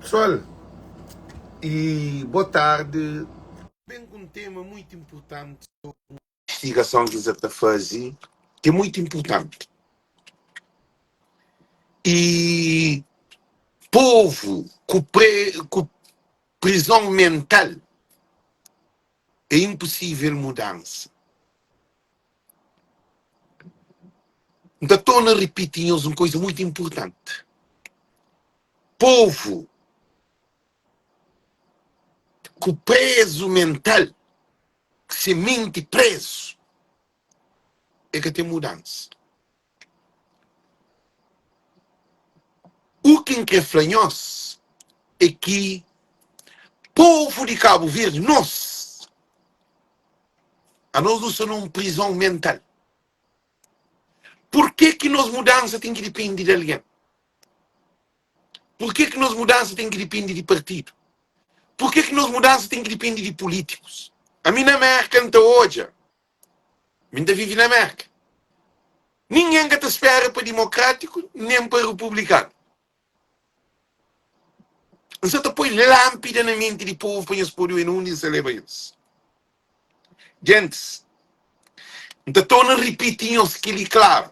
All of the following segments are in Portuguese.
Pessoal, e boa tarde. Bem com um tema muito importante sobre a investigação que você está fazendo, que é muito importante. E povo com prisão mental é impossível mudança. Então, estou a repetir uma coisa muito importante. Povo com preso mental, que se mente preso, é que tem mudança. O que é flanhoso é que povo de Cabo Verde, nós não somos uma prisão mental. Por que nós mudança tem que depender de alguém? Por que nós mudança tem que depender de partido? Por que nós mudança tem que depender de políticos? A mim na América não está hoje. A mim vive na América. Ninguém que te espera para democrático, nem para republicano. Você te põe lâmpada na mente de povo para eles poderem unir e se levar isso. Gente, então estou a repetir isso que é claro.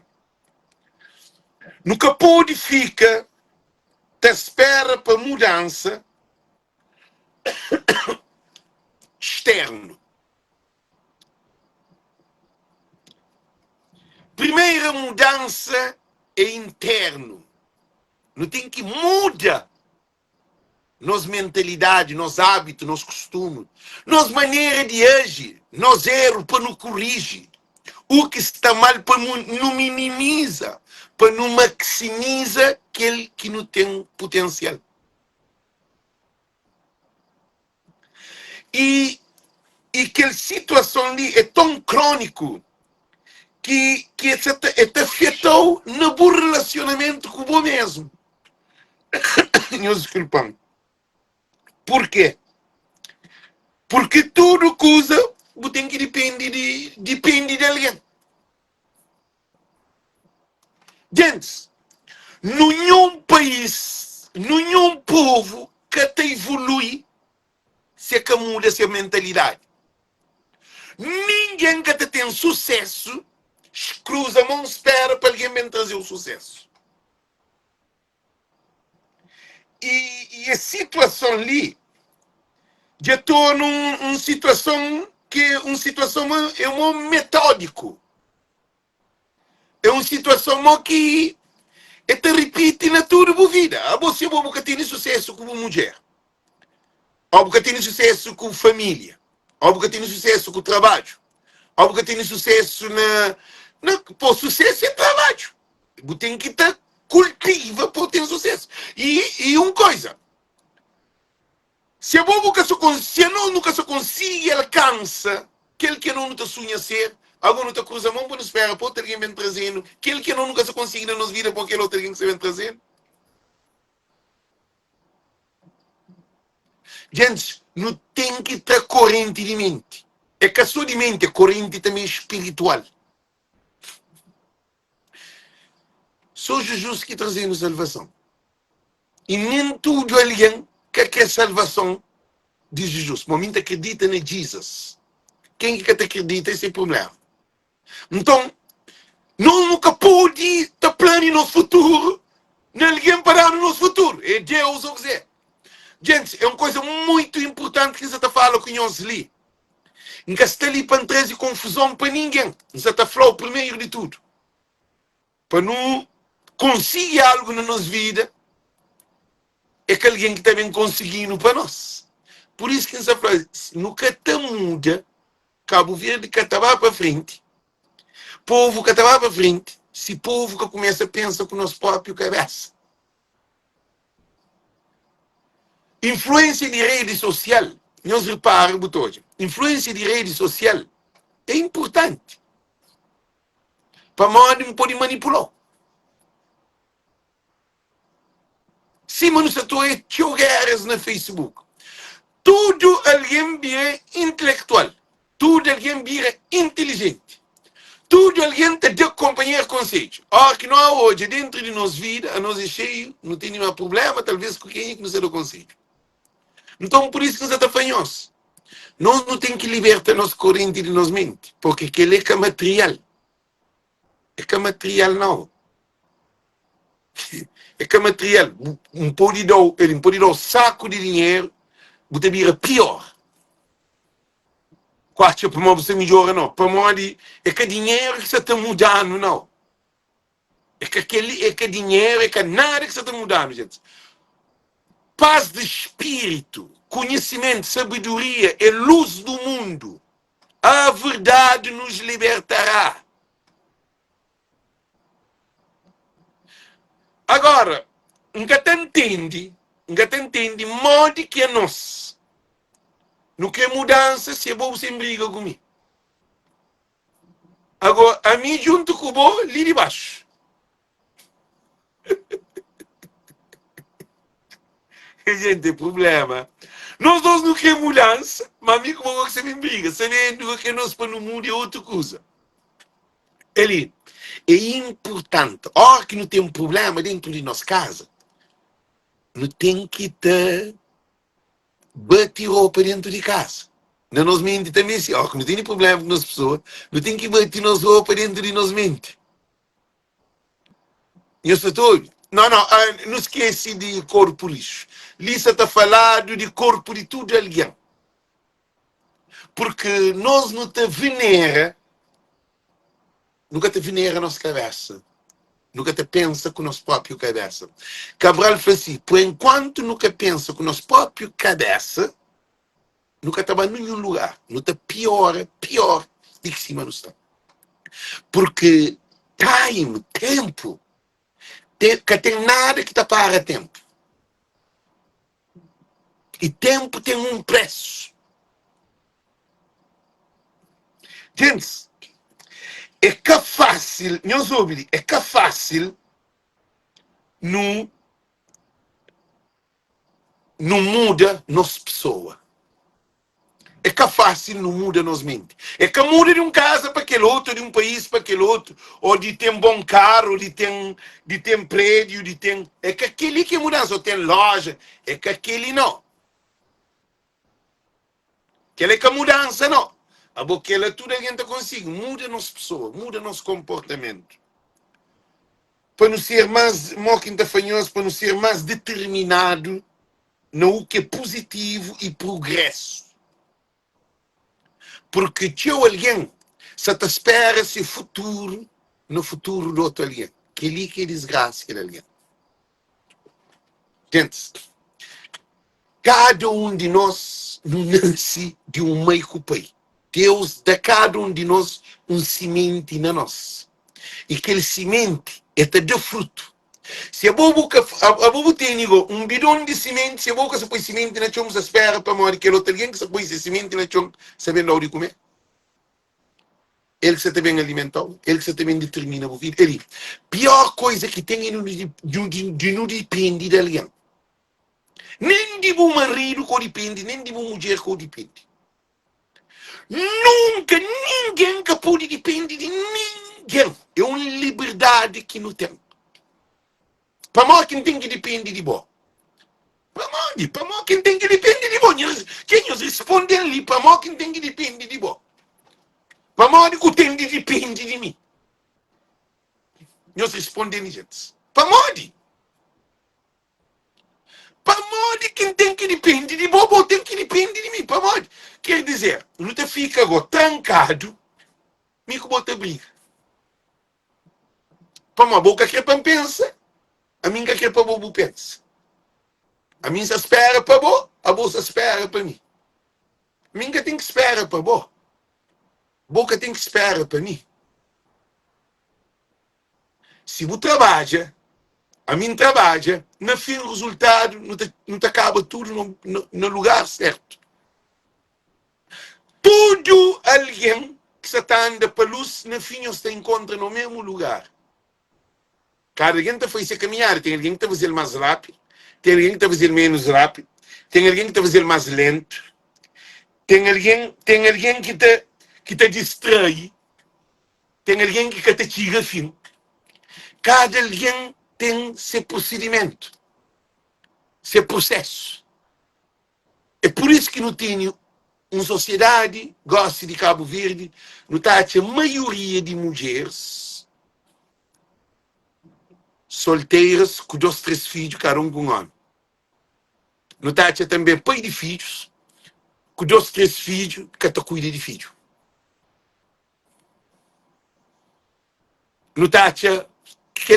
Nunca pode ficar te espera para mudança externo. Primeira mudança é interno. Não tem que mudar nossa mentalidade, nosso hábito, nosso costume, nossa maneira de agir, nosso erro para não corrigir. O que está mal para não minimiza, para não maximiza aquele que não tem potencial. E aquela situação ali é tão crônico que afetou no bom relacionamento com o bom mesmo. Desculpa. Por quê? Porque tudo que usa tem que depende de alguém. Gente, nenhum país, nenhum povo que até evolui se que muda essa mentalidade. Ninguém que até tem sucesso cruza a mão e espera para alguém me trazer o sucesso. E a situação ali já estou numa situação que é um metódico. É uma situação que te repite na tua vida. Você vai ter sucesso com mulher. Ou vai ter sucesso com família. Ou vai ter sucesso com trabalho. Ou vai ter sucesso Pô, sucesso é trabalho. Você tem que estar cultiva para ter sucesso. E uma coisa. Se a nunca se consegue alcança aquele que não te sonha ser, alguém não te cruza a mão para nos espera, pode ter alguém vem trazendo, aquele que não nunca se consegue na nossa vida, para aquele outro alguém que se vem trazendo. Gente, não tem que estar corrente de mente. É que a sua de mente é corrente também espiritual. Só Jesus que trazendo salvação. E nem tudo alguém que quer salvação de Jesus. O momento acredita em Jesus. Quem que te acredita, esse é o problema. Então, nós nunca pode estar plano no futuro, ninguém parar no nosso futuro. É Deus ou quiser. Gente, é uma coisa muito importante que você está falando com nós ali. Não está ali para não trazer confusão para ninguém. Você está falando primeiro de tudo. Para não conseguir algo na nossa vida, é que alguém que também conseguindo para nós. Por isso que você fala, nunca está muda, Cabo Verde que estava para frente, povo que estava para frente, se povo que começa a pensar com o nosso próprio cabeça. Influência de rede social, nós reparamos hoje, influência de rede social é importante para modo poder manipular. Se você está jogares no Facebook, tudo alguém vira intelectual, tudo alguém vira inteligente, Tudo alguém tem de acompanhar conselho. Ora que nós hoje, dentro de nossa vida, a nós é cheio, não tem nenhum problema, talvez com quem é que nos dá conselho. Então, por isso que nós estamos fanhosos. Nós não temos que libertar nossa corrente de nossa mente, porque aquele é que é material. É que é material, não. É que é material. Ele pode dar um saco de dinheiro, você vira pior. Quase para você melhora, não. Para mim, é que dinheiro que você está mudando, não. É que dinheiro, é que nada que você está mudando, gente. Paz de espírito, conhecimento, sabedoria é luz do mundo. A verdade nos libertará. Agora, nunca te entende, modo que é nós. No que é mudança, se é bom, sem briga comigo. Agora, a mim junto com o bom, ali de baixo. Gente, problema. Nós dois não queremos mudança, mas amigo, como você me briga. Você vê que nós para no mundo é outra coisa. Ele é importante. Ora que não tem um problema dentro de nossa casa, não tem que ter bater roupa dentro de casa. Não nos mente também assim, ó, que não tem problema com as pessoas, não tem que bater nas roupas dentro de nossa mente. Eu estou todo. Não, não esquece de corpo lixo. Lisa está falando de corpo de tudo alguém. Porque nós não te venera, nunca te venera a nossa cabeça. Nunca te pensa com a nossa própria cabeça. Cabral fala assim, por enquanto nunca pensa com a nossa própria cabeça, nunca estava em nenhum lugar. Não está pior do que cima não está. Porque tempo, que tem nada que te para tempo. E tempo tem um preço. Gente, é que fácil, não soube, é que fácil não muda nossa pessoa. É que fácil não muda nos mente. É que muda de um casa para aquele outro, de um país para aquele outro, ou de ter um bom carro, de ter prédio, de ter... É que aquele que muda, só tem loja. É que aquele não. Aquele que mudança não. Aquela tudo a gente consegue. Muda nossa pessoa, muda nosso comportamento. Para não ser mais moquintafanhoso, para não ser mais determinado no que é positivo e progresso. Porque tinha alguém se te espera esse futuro no futuro do outro alguém. Que ali que é desgraça que alguém. Gente, cada um de nós não nasce de um meio pai. Deus dá a cada um de nós um semente na nós. E aquele semente é de fruto. Se a bobo tem um bidão de semente, se a boca se põe semente na chão, se espera para morrer que outro alguém que se põe esse semente na chão, sabendo onde comer. Ele que se também alimentado, ele que se também determina a vida. Ele, pior coisa que tem não depende de alguém. Nem de um marido que depende, nem de uma mulher que depende. Nunca ninguém que pode depender de ninguém. É uma liberdade que não tem. Para nós quem tem que depender de bom. Para nós quem tem que depender de bom. Quem nos responde ali, para nós quem tem que depender de bom. Para nós que tem que depender de mim. Nós respondemos, gente. Para nós. Para nós quem tem que depender de bom, tem que depender de mim. Para nós. Quer dizer, não te fica agora trancado, me que bota briga. Para uma boca que é para pensa, a minha que é para bobo pensa. A minha se espera para bo, a bolsa espera para mim. A minha tem que esperar para bo. Boca tem que esperar para mim. Se você trabalha, a mim trabalha, no fim o resultado não te acaba tudo no lugar certo. Tudo alguém que se anda para a luz, no fim você encontra no mesmo lugar. Cada alguém está a fazer caminhar, tem alguém que está a fazer mais rápido, tem alguém que está a fazer menos rápido, tem alguém que está a fazer mais lento, tem alguém que te distrai. Tem alguém que te tira fim. Cada alguém tem seu procedimento, seu processo. É por isso que não tenho uma sociedade, gosto de Cabo Verde, não está a maioria de mulheres solteiras com 2, 3 filhos, cada um com um ano. Não está a também pai de filhos, com 2, 3 filhos, que te cuida de filho. Não está aquele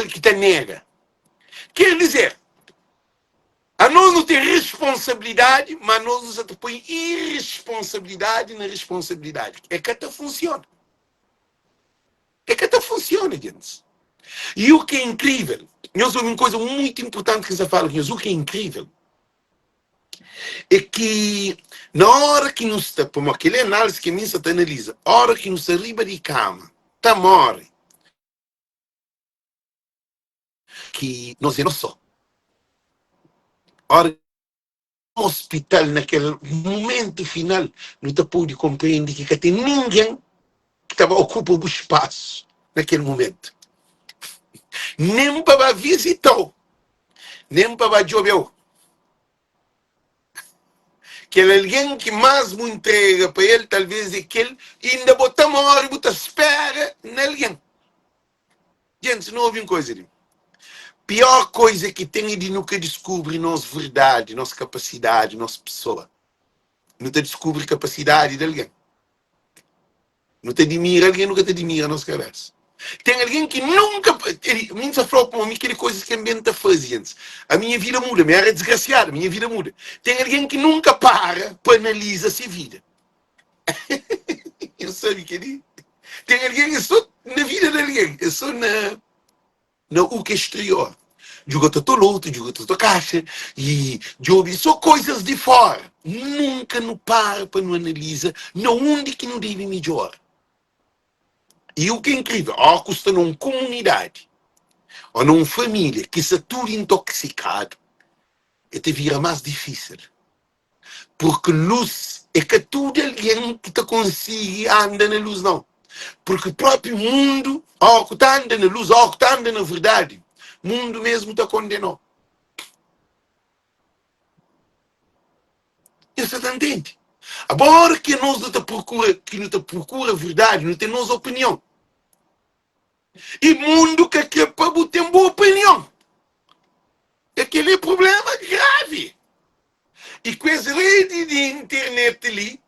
que te nega. Quer dizer, a nós não tem responsabilidade, mas nós nos põe irresponsabilidade na responsabilidade. É que até funciona. É que até funciona, gente. E o que é incrível, nós uma coisa muito importante que você fala, o que é incrível, é que na hora que nos está, como aquele análise que a mim se analisa, a hora que nos arriba de cama, tá morre, que nós é não só. A hora no hospital, naquele momento final, não te pode compreender que tem ninguém que estava ocupando o espaço naquele momento. Nem para visitar, nem para jogar. Que é alguém que mais me entrega para ele, talvez é que ele ainda bota uma hora e bota espera em alguém. Gente, não ouvi uma coisa ali. Pior coisa que tem é de nunca descobrir nossa verdade, nossa capacidade, nossa pessoa. Não te descobre capacidade de alguém. Não te admira alguém, nunca te admira a nossa cabeça. Tem alguém que nunca. Mim se falou para mim que coisas que a minha está fazendo. A minha vida muda, a minha era desgraciada, a minha vida muda. Tem alguém que nunca para analisar a sua vida. Eu sei o que ele. Tem alguém que só na vida de alguém, é só na o que é exterior. Joga todo outro, joga toda caixa, e joga só coisas de fora. Nunca não para analisar, não onde que não deve melhor. E o que é incrível, ao custa numa comunidade, ou numa família que está tudo intoxicado, é te vira mais difícil. Porque luz é que tudo alguém que te consiga andar na luz, não. Porque o próprio mundo, ao que está andando na luz, ao que está andando na verdade, o mundo mesmo te condenou. Você está entendendo? Agora que nós não te procura, que não te procura a verdade, não tem nossa opinião. E mundo que quer para ter uma boa opinião. Aquele é problema grave. E com as redes de internet ali,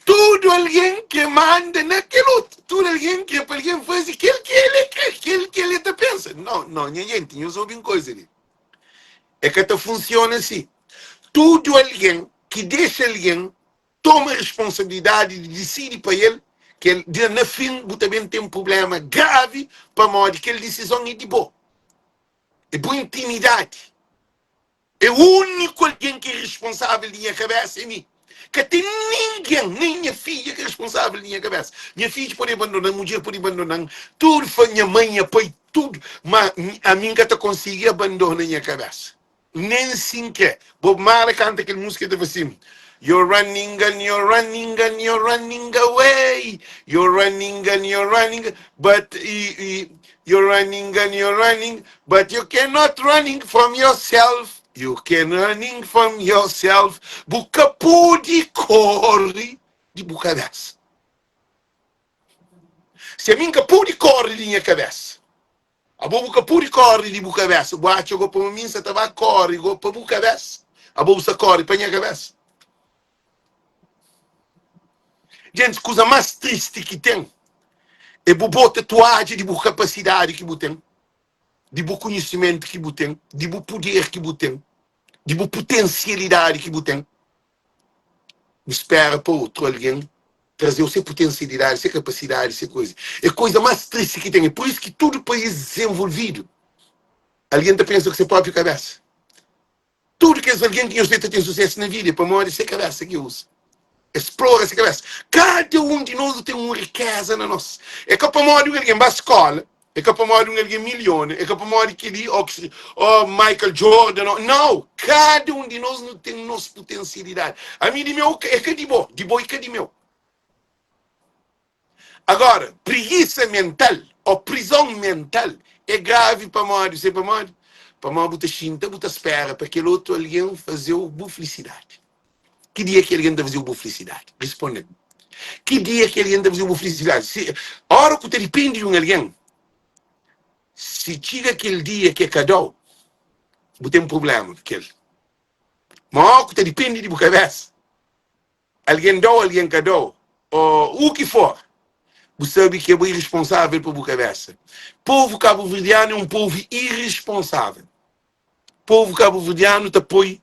tudo alguém que manda naquele outro. Tudo alguém que para alguém faz aquilo que ele está pensando. Não, não, gente, eu sou bem coisa ali. É que até funciona assim. Tudo alguém que deixa alguém toma a responsabilidade de decidir para ele que ele, na fim, também tem um problema grave para morrer, que ele decisão é de boa. É boa intimidade. É o único alguém que é responsável da minha cabeça é mim. Que tem ninguém, nem minha filha que é responsável da minha cabeça. Minha filha pode abandonar, a mulher pode abandonar, tudo foi minha mãe, minha pai, tudo. Mas a mim que consegui abandonar a minha cabeça. Nem sequer. Bob Marley canta aquela música de assim. You're running and you're running and you're running away. You're running and you're running, but you're running and you're running, but you cannot running from yourself. You can running from yourself. Buca pude corre de boca dessa. Se a minha pude corre de minha cabeça. A boca pude corre de boca dessa. Boacho go para mim se tava corre go para boca dessa. A boca corre para minha cabeça. Gente, coisa mais triste que tem é boa tatuagem de boa capacidade que tem, de bom conhecimento que tem, de bom poder que tem, de boa potencialidade que tem. Espera para outro alguém trazer a sua potencialidade, a sua capacidade, a sua coisa. É a coisa mais triste que tem. É por isso que todo país desenvolvido, alguém pensa com a sua própria cabeça. Tudo que alguém que tem sucesso na vida, para morrer, é a cabeça que usa. Explora essa cabeça. Cada um de nós tem uma riqueza na nossa. É que para morrer alguém vai à escola. É que para morrer alguém milhões. É que para morrer aquele Michael Jordan. Não. Cada um de nós não tem nossa potencialidade. A mim de meu é que de bom. De bom é que de meu. Agora, preguiça mental ou prisão mental é grave para nós, sei para nós. Para nós, botar chinta, botar espera para aquele outro alguém fazer boa felicidade. Que dia que alguém deve fazer boa felicidade? Responde. Que dia que alguém deve fazer boa felicidade? A hora que você depende de alguém, se chega aquele dia que é cadê, você tem um problema com aquele. Mas a hora que você depende de boa cabeça, alguém dá, alguém cadê, ou o que for, você sabe que é irresponsável por boa cabeça. Povo cabo-verdiano é um povo irresponsável. Povo cabo-verdiano te apoia.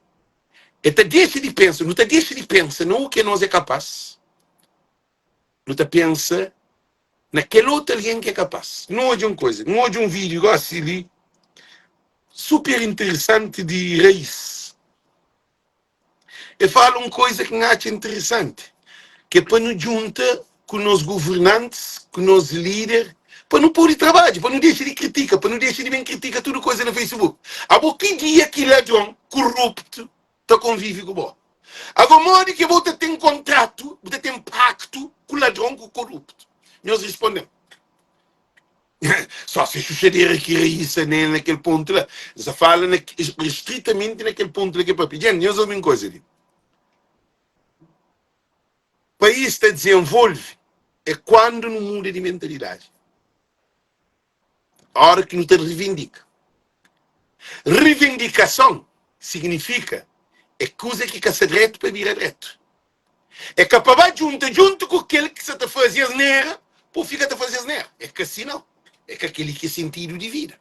E te deixa de pensar, não te deixa de pensar no que nós é capaz. Não te pensa naquele outro alguém que é capaz. Não é uma coisa, não é um vídeo igual assim, super interessante de Reis. E fala uma coisa que eu acho interessante, que é para nos juntar com os governantes, com os líderes, para não pôr de trabalho, para não deixar de criticar, para não deixar de bem criticar toda coisa no Facebook. Agora, que dia que ladrão corrupto está convive com o bom? Agora, modo que você tem contrato, você tem pacto com o ladrão, com o corrupto. Nós respondemos. Só se suceder aqui isso naquele ponto lá. Você fala estritamente naquele ponto lá que é para pedir. Nós ouvimos uma coisa ali. O país está desenvolve é quando não muda de mentalidade. A hora que não te reivindica. Reivindicação significa é coisa que quer ser direto para vir direto. É capaz junto com aquele que você está fazendo asneira, por ficar a fazer asneira. É que assim não. É que aquele que é sentido de vida.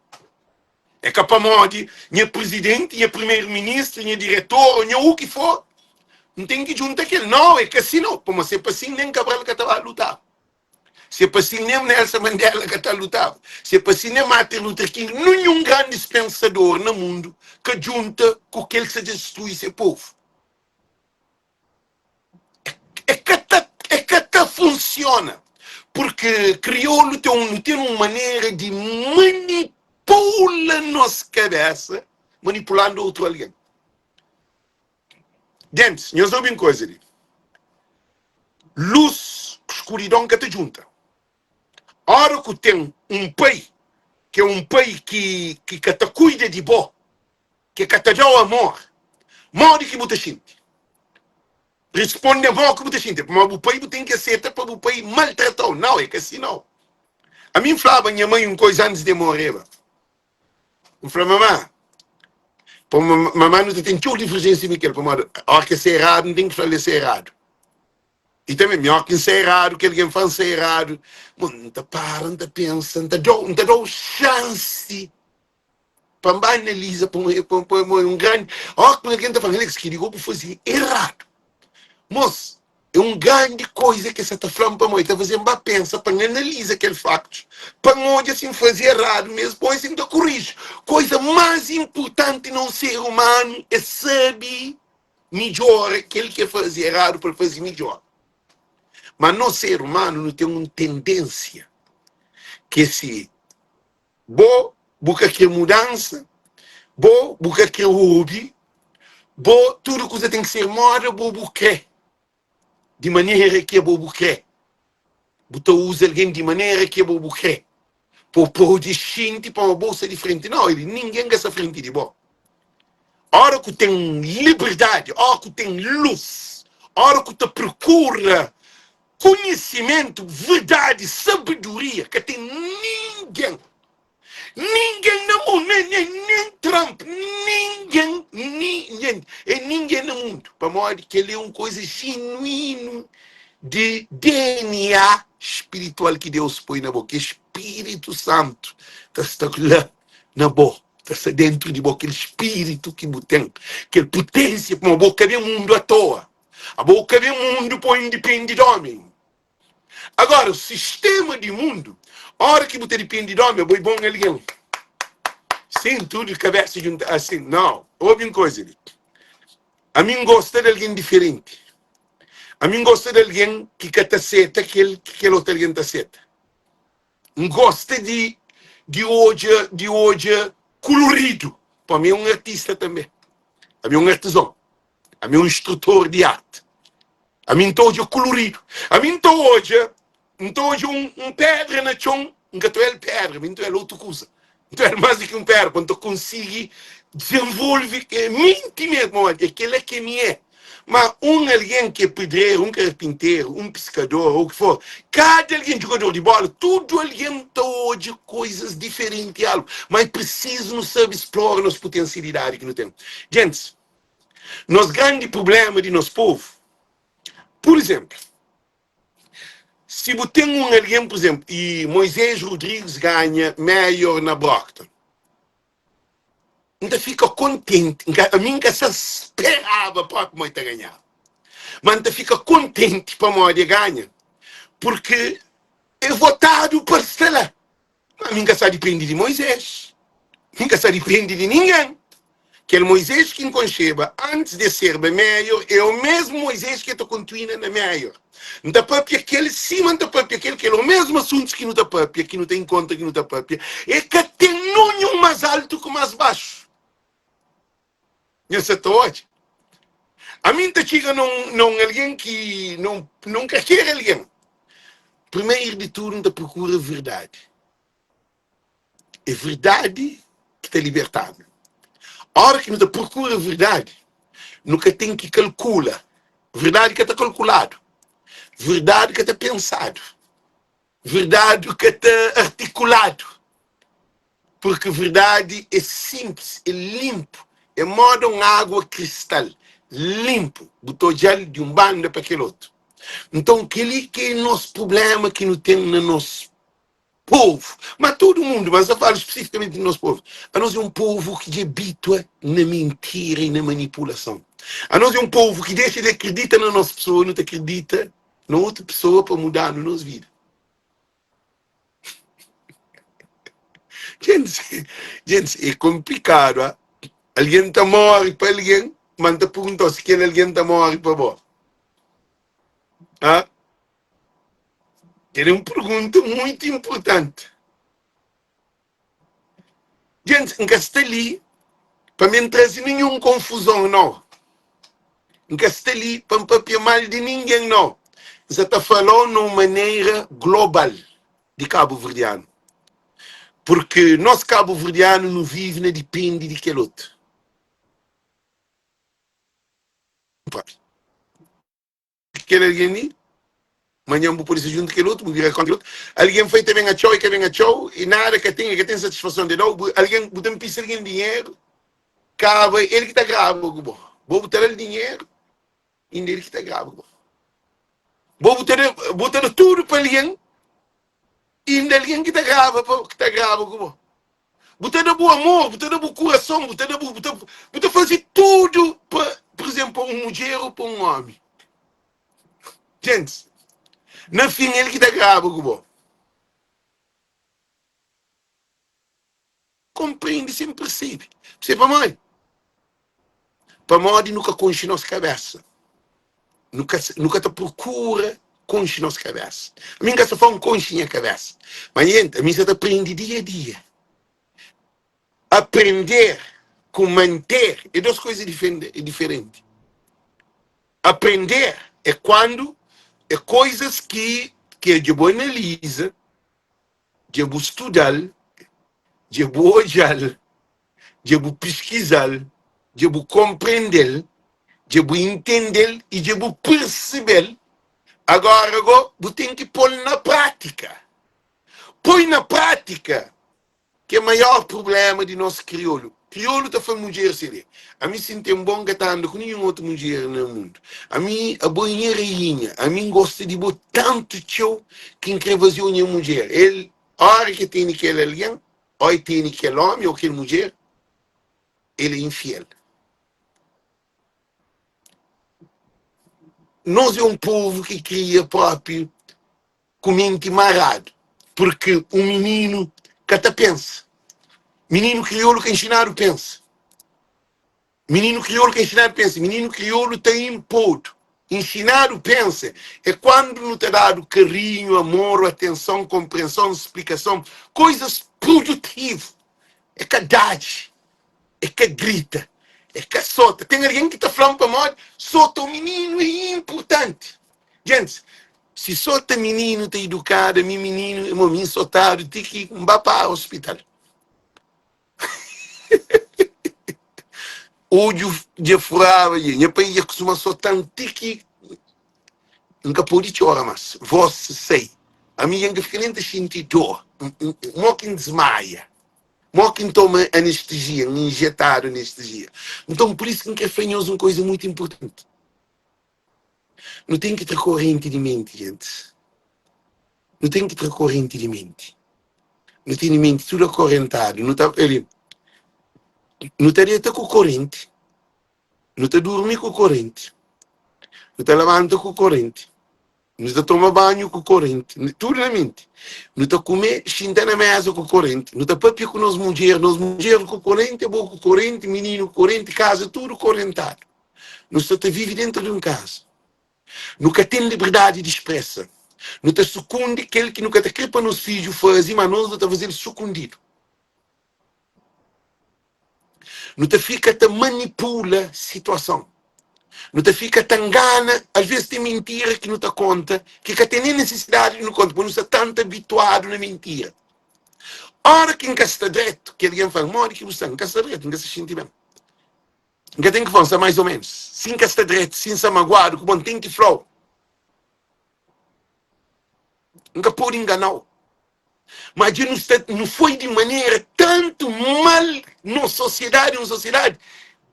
É capaz de minha presidente, minha primeiro-ministro, minha diretor, minha o que for, não tem que juntar aquele. Não, é que assim não. Como se é para assim nem Cabral que estava a lutar. Se é para assim nem Nelson Mandela que está a lutar. Se é para assim nem Martin Luther King. Nenhum grande pensador no mundo que junta com aquele que se destrui esse povo. É que até funciona. Porque crioulo tem uma maneira de manipular nossa cabeça, manipulando outro alguém. Gente, nós ouvimos coisa ali. Luz, escuridão que te junta. A hora que tem um pai, que é um pai que te cuida de bom, que te dá o amor, morre que você sente. Responde a voz que você sente. Mas o pai tem que aceitar para o pai maltratar. Não, é que assim não. A mim falava minha mãe uma coisa antes de morrer. Eu falava, mamãe não tem tanta divergência, Miquel. A hora que é errado, não tem que falar ser errado. E também, melhor que ser errado, que alguém faz ser errado. Não te para, não te pensa, não te dá chance para analisar, para um grande. Olha que alguém está falando que ligou para fazer errado. Mas é uma grande coisa que você está falando para mim, está fazendo para pensar, para analisar aquele facto. Para onde assim fazer errado mesmo, depois assim te corrige. Coisa mais importante no ser humano é saber melhor aquele que faz errado para fazer melhor. Mas no ser humano não tem uma tendência que se busca mudança, busca hobby, tudo que você tem que ser moda, busca de maneira que é busca. Você usa alguém de maneira que é busca. Por pôr de gente para uma bolsa de frente. Não, ninguém quer essa frente de bom. A hora que tem liberdade, a hora que tem luz, a hora que te procura conhecimento, verdade, sabedoria, que tem ninguém no mundo, nem Trump, ninguém no mundo, para mostrar que ele é uma coisa genuína de DNA espiritual que Deus põe na boca, Espírito Santo, está lá na boca, está dentro de boca, aquele espírito que tem, aquela potência, para a boca vem o mundo à toa, a boca vem o mundo para independe de homem. Agora, o sistema de mundo, a hora que você depende de homem, é bom alguém. Sem tudo de cabeça junto, assim, não. Ouve uma coisa ali. A mim gosta de alguém diferente. A mim gosta de alguém que te aceita aquele outro alguém te aceita. Gosta de hoje colorido. Para mim é um artista também. A mim é um artesão. A mim é um instrutor de arte. A mim hoje colorido. A mim hoje Então hoje pedra na chão, nunca tu é pedra, então é outra coisa. Então é mais do que pedra, quando tu consegue desenvolver, é mente mesmo, aquele é que me é. Mas alguém que é pedreiro, carpinteiro, pescador, ou o que for, cada alguém jogador de bola, tudo alguém está hoje coisas diferentes, algo. Mas preciso não saber explorar as potencialidades que não tem. Gente, nos grande problema de nosso povo, por exemplo, se você tem alguém, por exemplo, e Moisés Rodrigues ganha melhor na Brockton, ainda fica contente. A mim que se esperava para Moita ganhar. Mas ainda fica contente para Moita ganhar. Porque é votado para lá. A mim que se depende de Moisés. A mim que se depende de ninguém. Que é Moisés que enconcheba, antes de ser melhor, é o mesmo Moisés que está continuando na melhor. Não está para aquele, sim, não está para aquele, que é o mesmo assunto que não está para que não tem conta, que não está para é que tem nenhum mais alto que mais baixo. Nessa hoje. A mim está chegando alguém que não quer alguém. Primeiro de tudo, não procura verdade. É verdade que está libertado. A hora que não procura verdade, nunca tem que calcular. Verdade que está calculado. Verdade que está pensado. Verdade que está articulado. Porque verdade é simples, é limpo. É modo uma água cristal. Limpo. Botou gel de um bando para aquele outro. Então, aquele que é o nosso problema que não tem no nosso povo. Mas todo mundo, mas eu falo especificamente do nosso povo. A nós é um povo que habitua na mentira e na manipulação. A nós é um povo que deixa de acreditar na nossa pessoa, não te acredita na outra pessoa para mudar na nossa vida. Gente, é complicado. Hein? Alguém está morre para alguém, mas te perguntou se aquele alguém está morre para você. Ah? É uma pergunta muito importante. Gente, não está ali para me trazer nenhuma confusão, não. Não está ali para me papiar mal de ninguém, não. Você está falando de uma maneira global de Cabo Verdeano. Porque nós Cabo Verdeano não vive nem depende de aquele outro. Aquele alguém ali, amanhã vou por isso junto com aquele outro, vou virar contra aquele outro. Alguém foi também a show e que vem a show, e nada que tem satisfação de novo. Alguém botou me pisa alguém dinheiro, acaba, ele que está grave, vou botar ele dinheiro, e ele que está grave. Vou botar tudo para alguém, e ainda alguém que está grave, botar no bom amor, botar no bom coração, botar fazer tudo para, por exemplo, para uma mulher ou para um homem. Gente, no fim ele que está grave, compreende, sempre percebe. Percebe, mãe? Para mim, nunca conche nossa cabeça. Nunca te procura conche nossa cabeça. A mim, só faz conche minha cabeça. Mas, gente, a mim, você aprende dia a dia. Aprender com manter é duas coisas diferentes. Aprender é quando é coisas que eu analisa, que eu estudar, que eu olhar, que eu pesquisar, que eu compreender, que eu entender e que eu perceber. Agora, você tem que pôr na prática. Põe na prática, que é o maior problema de nosso crioulo. Crioulo está falando mulher, seria. A mim sinto um bom gatando com nenhuma outra mulher no mundo. A mim, a boinha rainha, a mim gosta de botar tanto show que increvasiona uma mulher. Ele, a hora que tem aquele alguém, ou tem aquele homem ou aquela mulher, ele é infiel. Nós é um povo que cria próprio com mente marado. Porque um menino que até pensa. Menino crioulo que ensinaram pensa. Menino crioulo que ensinaram pensa. Menino crioulo tem imposto. Ensinar pensa é quando não te dado carinho, amor, atenção, compreensão, explicação, coisas produtivas. É que dade, é que grita, é que solta. Tem alguém que está falando para nós, solta o menino é importante. Gente, Se só tem menino, tem educado, meu menino, meu menino soltado, tem que ir para o hospital. Hoje, eu furava, eu peguei que uma só tem que nunca pode chorar mais. Você sei. A minha fica nem sentir dor. Não que desmaia. Não que toma anestesia, injetar anestesia. Então, por isso que é uma coisa muito importante. Não tem que ter corrente de mente, gente. Não tem que ter corrente de mente. Não tem mente tudo acorrentado. Não está com corrente. Não está dormir com corrente. Não está levanta com corrente. Não está tomar banho com corrente. Tudo na mente. Não está comer, sentar na mesa com corrente. Não está papia com nós mulheres com corrente, boa com corrente, menino com corrente, casa, tudo correntado. Não está vive dentro de uma casa. Nunca tem liberdade de expressão. Não está sucunde aquele que nunca está querendo para nos filhos fazer, mas nós não está fazendo sucundido. Não te fica, te manipula a situação. Não te fica, te engana. Às vezes tem mentira que não te conta, que tem nem necessidade de não conta, porque não está tanto habituado na mentira. Ora que está direto, que alguém fala, mora que você está direto, não se sente bem. Não tem que fazer mais ou menos. Sim que está direto, sim se magoado, como tem que flow. Nunca pode enganar. Mas não foi de maneira tanto mal na sociedade,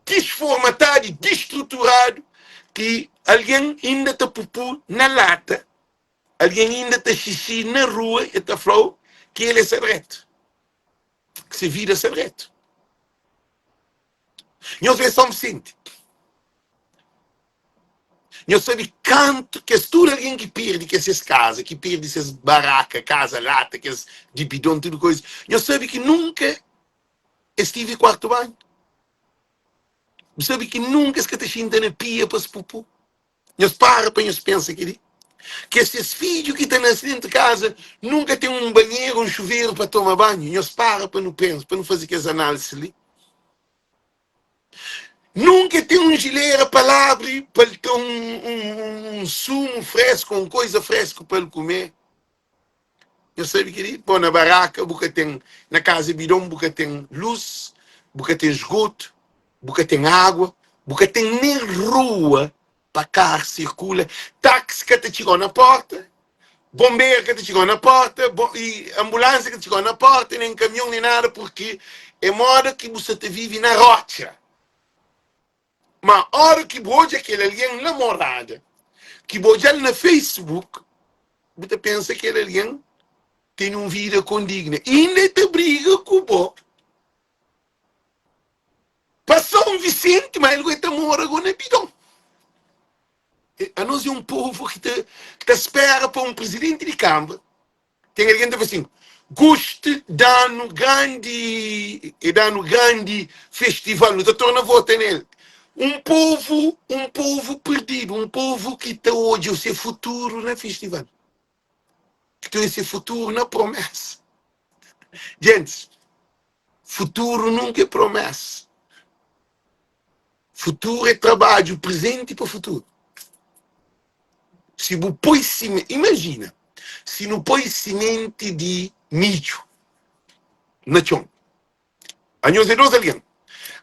desformatado e destruturado, que alguém ainda está pupu na lata, alguém ainda está xixi na rua e está falando que ele é secreto, que se vira secreto. Nós somos sente. Nós sabemos canto que é tudo alguém que perde que essas casas, que perde essas barracas, casa, lata, que é de bidão, tudo coisa. Nós sabemos que nunca estive em quarto banho. Nós sabemos que nunca se está na pia para se pupu. Nós para nós pensa que esses filhos que estão dentro de casa nunca tem um banheiro, um chuveiro para tomar banho. Nós para não pensar, para não fazer aquelas análises ali. Nunca tem um geleira para abrir, para ter um sumo fresco, uma coisa fresca para ele comer. Eu sei que bom, na barraca, na casa de bidão, tem luz, tem esgoto, tem água, tem nem rua para carro circula, táxi que te chegou na porta, bombeiro que te chegou na porta, e ambulância que te chegou na porta, nem caminhão nem nada, porque é moda que você te vive na rocha. Mas a hora que você aquele alguém namorada, que você no Facebook, você pensa que aquele alguém tem uma vida condigna. E ainda te briga com o bo. Passou um Vicente, mas ele está morando na bidão. A nós é um povo que te espera para um presidente de Câmara. Tem alguém que diz assim, goste dando grande festival, não te torna votar nele. Um povo perdido, um povo que está hoje o seu futuro no festival. Que tem o seu futuro na promessa. Gente, futuro nunca é promessa. Futuro é trabalho, presente para o futuro. Se você põe semente, imagina, se não põe semente de milho na chão. A nós é nós alguém.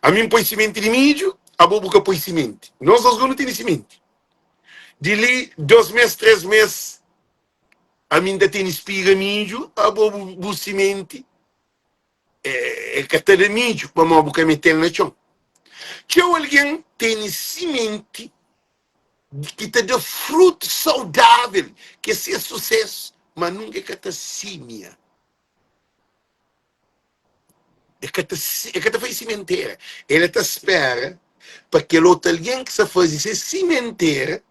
A mim põe semente de milho, a boca põe semente. Nós não temos semente. De ali, 2 meses, 3 meses, a mim ainda tem espiga milho, a boca semente é catar milho, para a boca meter na chão. Que alguém tem semente que te dá fruto saudável, que é sucesso, mas nunca é catacímia. É que faz cimenteira. Ele te espera para que outro alguém que se faz isso cimenteira,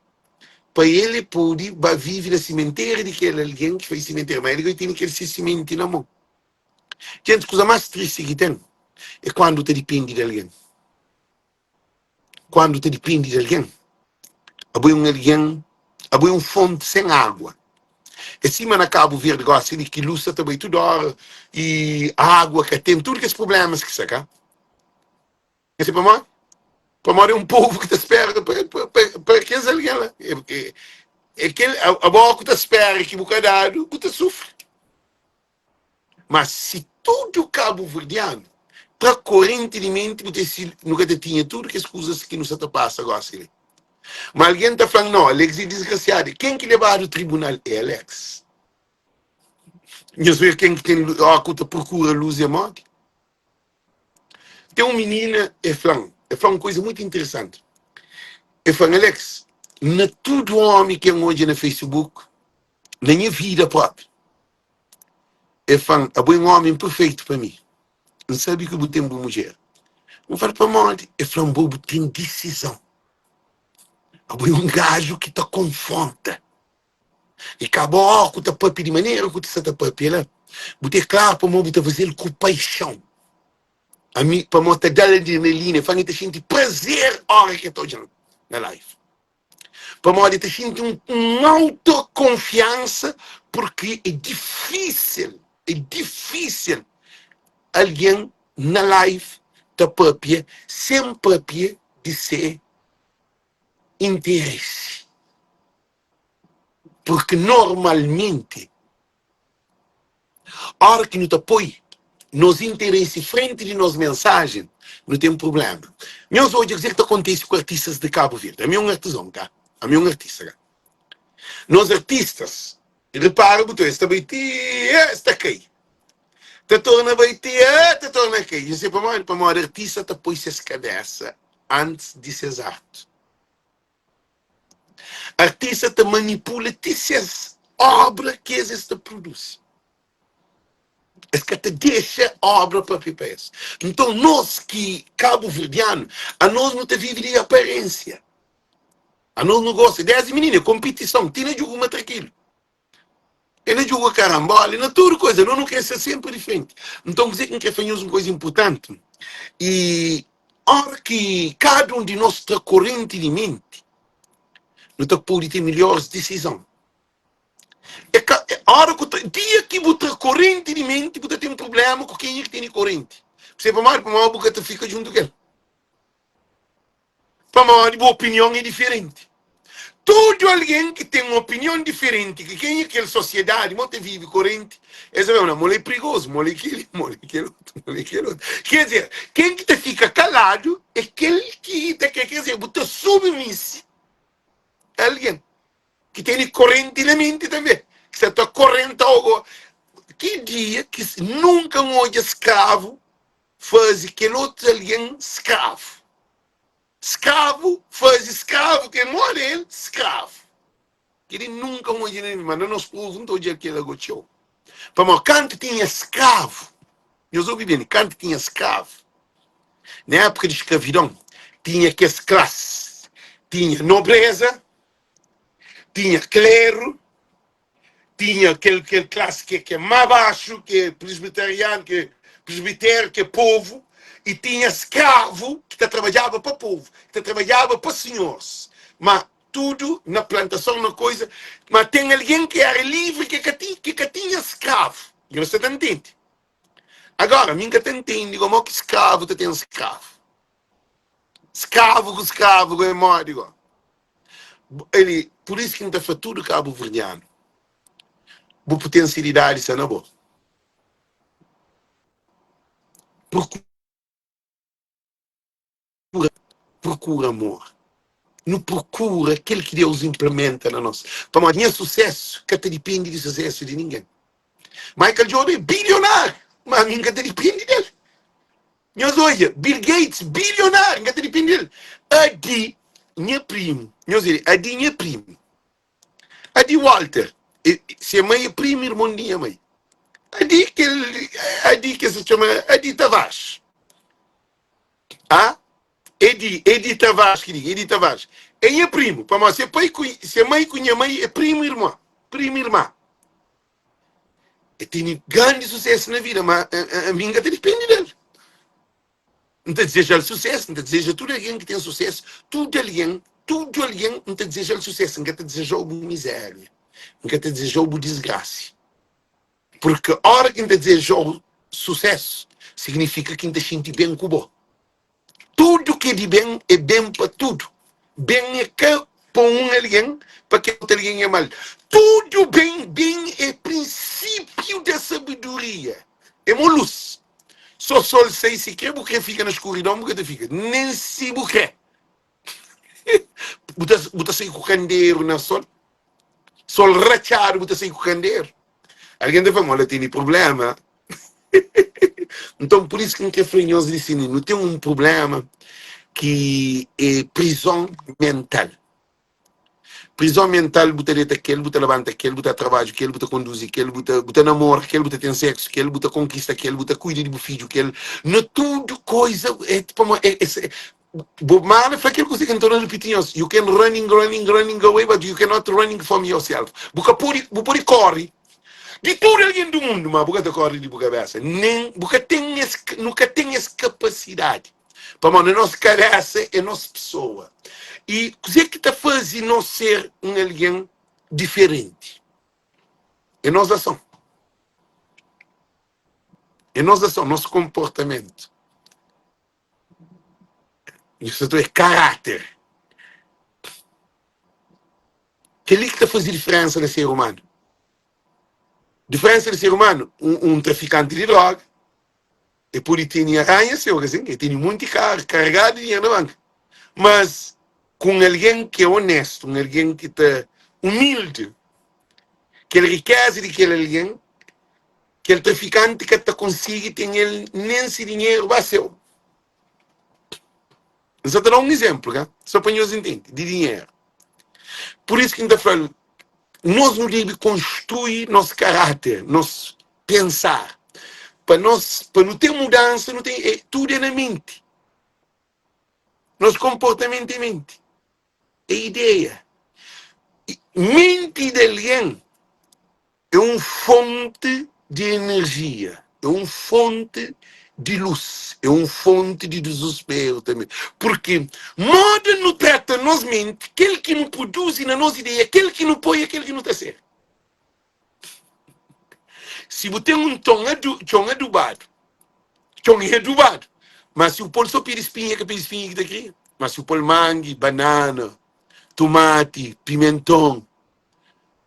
para ele poder viver na cimenteira de aquele alguém que faz cimenteira. Mas ele tem que ser cimente na mão. Gente, a coisa mais triste que tem é quando te depende de alguém. Quando te depende de alguém. Há um fonte sem água. E cima na Cabo Verde gosta de que luta também tudo hora e água que tem tudo esses problemas que saca. Esse para mim é um povo que te espera para que eles alguém lá. A boca te espera que o cadado, que te sofre. Mas se todo cabo-verdiano, para correntemente, nunca tinha tudo que as coisas que nos passa agora. Mas alguém está falando, não, Alex é desgraciado. Quem que levar ao tribunal é Alex. Eu sei quem que tem a procura luz e morte. Tem um menino, é uma coisa muito interessante. É falando, Alex, não é todo homem que é hoje no Facebook, na minha vida própria. É falando, é um homem perfeito para mim. Não sabe que eu tenho uma mulher. Não falo para morte, é falando, bobo, tem decisão. É um gajo que te confronta. E acabou com o papi de maneira que você está papi lá. Você claro para mim, você fazer com paixão. A mim, para mim, dar adrenalina, faz te sentir prazer a hora que estou na live. Para mim, te sentir uma autoconfiança, porque é difícil alguém na live da papi, sem papi, de ser interesse. Porque normalmente, a hora que nos apoia, nos interesses frente de nos mensagens, não tem problema. Eu vou dizer o que acontece com artistas de Cabo Verde. A mim é um artesão, tá? A mim é um artista, tá? Nós artistas, repara, botou esta baitia, esta aqui. Te torna baitia, te torna aqui. Eu sei para mim, artista te põe essa cabeça antes de ser arte. Artista te manipula, te ser obra que existe produz. É que te deixa obra para pipés. Então, nós que cabo-verdiano, a nós não te vive de aparência. A nós não gosta. 10 meninas, competição, tinha jogo uma tranquilo. Ele joga carambola, não tudo coisa, não quer ser sempre diferente. Então, dizer que quer fazer uma coisa importante. E, a hora que cada um de nós está correntemente, não está pode ter melhores decisões. A hora que dia que você correntemente, você tem um problema com quem é que tem corrente. Você para mais, você fica junto com ele. Para mais, a opinião é diferente. Todo alguém que tem uma opinião diferente, que quem é aquela sociedade, não vive corrente, essa é uma mulher perigosa, mulher aquele outro. Quer dizer, quem que te fica calado é aquele que quer dizer, você submisse a alguém que tem corrente na mente também. Que você está corrente algo. Que dia que nunca um olho escravo faz aquele outro alguém escravo. Escravo faz escravo, que mora ele, escravo. Que ele nunca um olho nem mas não nos povos não hoje aquele agotou. Para quando tinha escravo, eu ouvi bem, quando tinha escravo, na época de escravidão, tinha que as classes, tinha nobreza, tinha clero, tinha aquele classe que é mais baixo, que é presbiteriano, que é presbitério, que é povo, e tinha escravo que trabalhava para o povo, que trabalhava para os senhores. Mas tudo na plantação, na coisa, mas tem alguém que era livre, que tinha escravo. E você não entende. Agora, ninguém entende como é que escravo tem escravo. Escravo com escravo, é módico. Por isso que não está tudo cabo-verdiano. Boa potencialidade, isso não é bom. Procura amor. Não procura aquele que Deus implementa na nossa. Para nós, sucesso, que te depende do sucesso de ninguém. Michael Jordan é bilionário, mas ninguém te depende dele. Nós olha, Bill Gates, bilionário, ninguém te depende dele. Adi, minha primo. Nós olha, Adi, minha primo. Adi Walter, se a mãe é primo, irmão de minha mãe. Adi que se chama Adi Tavares. Ah? Edi Tavares, que diga, Edi Tavares. É minha primo, para nós, se a mãe com minha mãe é primo irmã. Primo irmã. E tem grande sucesso na vida, mas a minha até depende dele. Não te deseja o sucesso, não te deseja tudo alguém que tem sucesso, tudo alguém não te deseja o sucesso, não te deseja a miséria, não te deseja a desgraça. Porque a hora que te deseja o sucesso, significa que te sente bem com o bom. Tudo que é de bem é bem para tudo. Bem é que põe alguém para que alguém é mal. Tudo bem é princípio da sabedoria. É uma luz. Só sol sei se quer, porque fica na escuridão, porque fica. Nem se porque. Você sai com o candeeiro na sol. Sol rachado, você sai com o candeeiro. Alguém deve falar, tem problema. Então, por isso que a Frenhosa disse, não tem um problema que é prisão mental. Prisão mental, você deita aquele, você levanta aquele, você trabalha aquele, você conduz aquele, você namora aquele, você tem sexo aquele, você conquista aquele, você cuida do filho aquele. Não tudo coisa, é tipo, Bob Marley foi aquele que cantou repetindo, you can running away, but you cannot running from yourself. Você pode correr de tudo alguém do mundo, mas você corre de cabeça. Nem, nunca tem essa capacidade. Para a nossa cabeça é nossa pessoa. E o que é que está fazendo nós ser um alguém diferente? É nossa ação. É nossa ação, nosso comportamento. Isso é caráter. Que é ali que está fazendo diferença no ser humano. Diferença do ser humano, um traficante de droga, e por isso tem arranha, assim, tem muito carregado de dinheiro na banca. Mas com alguém que é honesto, com alguém que está humilde, que ele riqueza de aquele alguém, que o traficante que está conseguindo tem ele nem esse dinheiro vai ser. Só te dar um exemplo, né? Só para nós entender, de dinheiro. Por isso que a gente fala, nós não devemos construir nosso caráter, nosso pensar. Para não ter mudança, não tem, tudo é na mente. Nosso comportamento é mente. É ideia. Mente de alguém é uma fonte de energia, é uma fonte de luz, é uma fonte de desespero também. Porque modo não trata nos mente, aquele que não produz na nossa ideia, aquele que não põe, aquele que não está certo. Se você tem um tom adubado, mas se o pôr só pira espinha, que está aqui. Mas se o pôr mangue, banana, tomate, pimentão,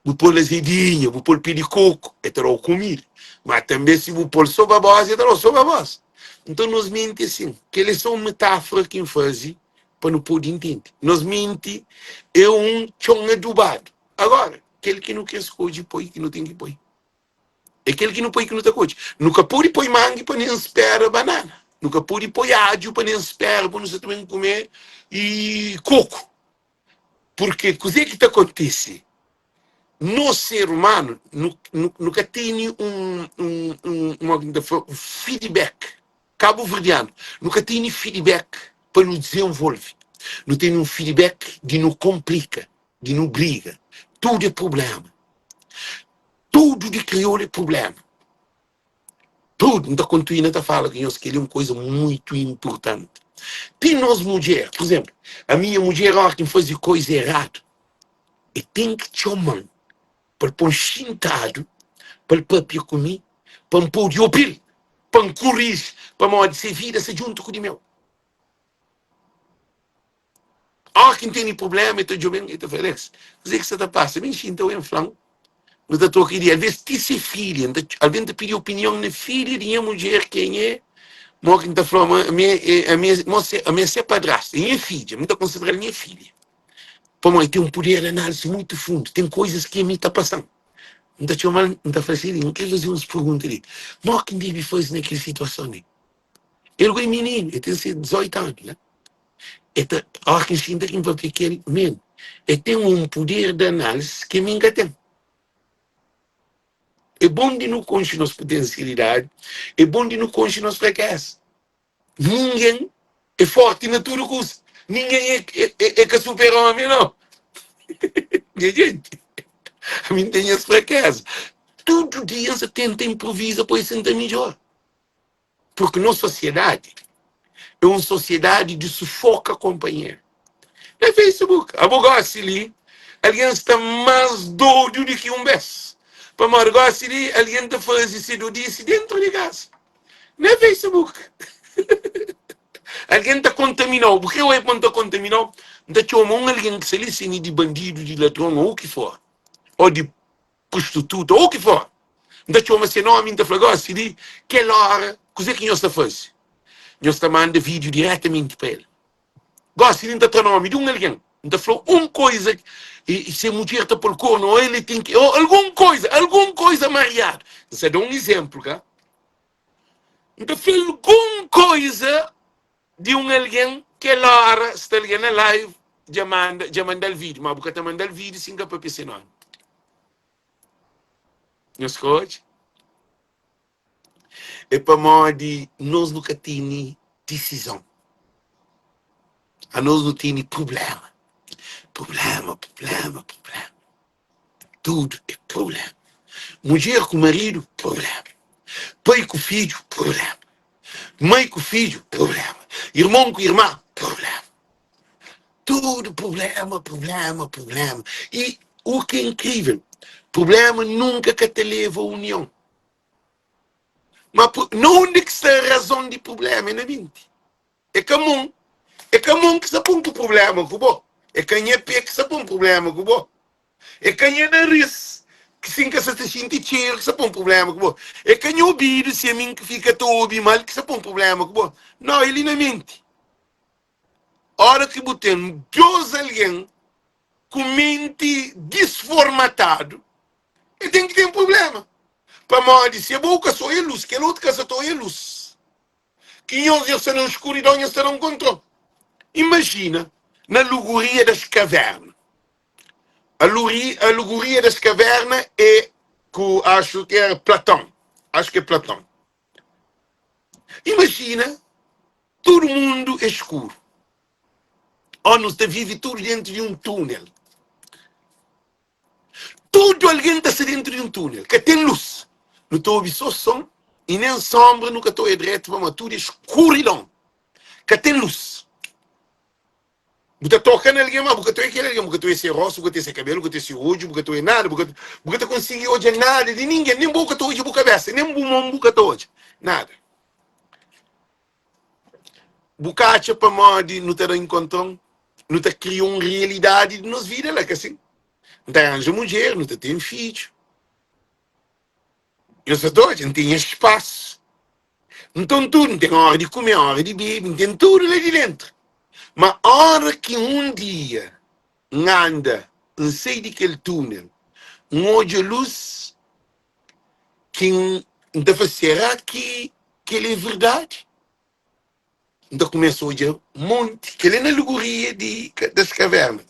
o pôr azedinha, o pôr piricoco, é terá o comer. Mas também se o pôr só babose, é terá só babose. Então nós mente assim, que eles são metáforas que fazem para não poder entender. Nós mente é um chão adubado. Agora, aquele que não quer escolher, põe, que não tem que pôr. É aquele que não põe, que não está coisa. Nunca pode pôr mangue para nem espera banana. Nunca pode pôr ádio para nem espera para você também comer e coco. Porque o que está acontecendo? No ser humano, nunca tem um feedback. Cabo-verdiano, nunca tem feedback para nos desenvolver. Não tem um feedback de nos complica, de nos briga. Tudo é problema. Tudo de crioulo é problema. Tudo. Então, quando tu fala que nós queremos uma coisa muito importante. Tem nós mulheres, por exemplo, a minha mulher, ó, que faz coisa errada, e tem que te chamar para pôr chintado, para o papi comigo, para me pôr de opil, para me corrigir, para me dizer vida, se junto com o meu. Ah, quem tem problema, eu estou jogando, eu estou feliz. Mas é que você está passando, bem chinto em flanco. Mas eu estou aqui, às vezes, te ser filha, alguém te pediu opinião na filha de minha mulher, quem é? Mas quem está falando, a minha é padrasta, minha filha, muito considerar minha filha. Para mim, tem um poder de análise muito fundo, tem coisas que a mim está passando. Não está chamando, não está fazendo, não quer fazer umas perguntas ali. Mas quem deve fazer naquela situação ali? Ele é menino, ele tem 18 anos, né? A quem sinta que vai ficar, ele tem um poder de análise que ninguém tem. É bom de não conhecer nossa potencialidade, é bom de não conhecer nosso fracasso. Ninguém é forte na tudo custo. Ninguém é que super-homem, não. Gente, a mim tem esse fracasso. Todo dia você tenta improvisar para sentar melhor. Porque nossa sociedade é uma sociedade de sufoca companheiro. É Facebook, a bogassa ali, alguém está mais doido do que um beijo. Para marcar ali, alguém está fazendo isso dentro de casa. Não é Facebook. Alguém está contaminado. Por que o está contaminado? Da chama alguém que se lhe de bandido, de ladrão, ou o que for. Ou de prostituta, ou o que for. Da chama se não, a mim da flagor, se diz, que hora, coisa que nós está fazendo? Nós está mandando vídeo diretamente para ele. Gosta de entrar no nome de alguém. Então falou coisa, e se a mulher está por corno, ele tem que, ou alguma coisa mariado. Isso é um exemplo, cá. Então falou alguma coisa de alguém que lá está alguém na live, já manda o vídeo, mas porque está mandando o vídeo, sim, para PC não. Não escute? É para modo nós nunca temos decisão. A nós não temos problema. Problema. Tudo é problema. Mulher com marido, problema. Pai com filho, problema. Mãe com filho, problema. Irmão com irmã, problema. Tudo problema. E o que é incrível, problema nunca que te leva à união. Mas não onde que está a razão de problema, na mente. É comum que se põe um problema com o é quem é pé que se põe um problema com o é quem é nariz que sim que se sente cheiro que se põe um problema com o é quem é ouvido se a mim que fica todo ouvido mal que se põe um problema com o não, ele não mente. Hora que botem dois alguém com mente desformatado, ele tem que ter um problema. Para morrer, se a boca só é luz, que a outra casa só é luz. Que hoje está na escuridão e está no controle. Imagina, na alegoria das cavernas. A alegoria das cavernas é, que acho que é Platão. Acho que é Platão. Imagina, todo mundo é escuro. Ou nós vive tudo dentro de um túnel. Tudo alguém está dentro de um túnel, que tem luz. Não estou ouvindo só som, e nem sombra, nunca estou direto, mas tudo é escuridão. Que tem luz. Você toca em alguém, mas você tem aquele alguém, você tem esse rosto, você tem esse cabelo, você tem esse olho, você tem nada, você consegue hoje nada de ninguém, nem boca hoje, boca cabeça, nem boca hoje, nada. Bucacha para modo, não te encontrou, não te criou uma realidade de nos vidas, lá que assim. Não te arranja mulher, não te tem filho. Eu sou doido, não tem espaço. Então tudo, não tem hora de comer, hora de beber, não tem tudo lá de dentro. Mas a hora que um dia anda, não sei daquele túnel, olho a luz, que deve será que ele é verdade? Então começa a olhar um monte, que ele é na alegoria das cavernas.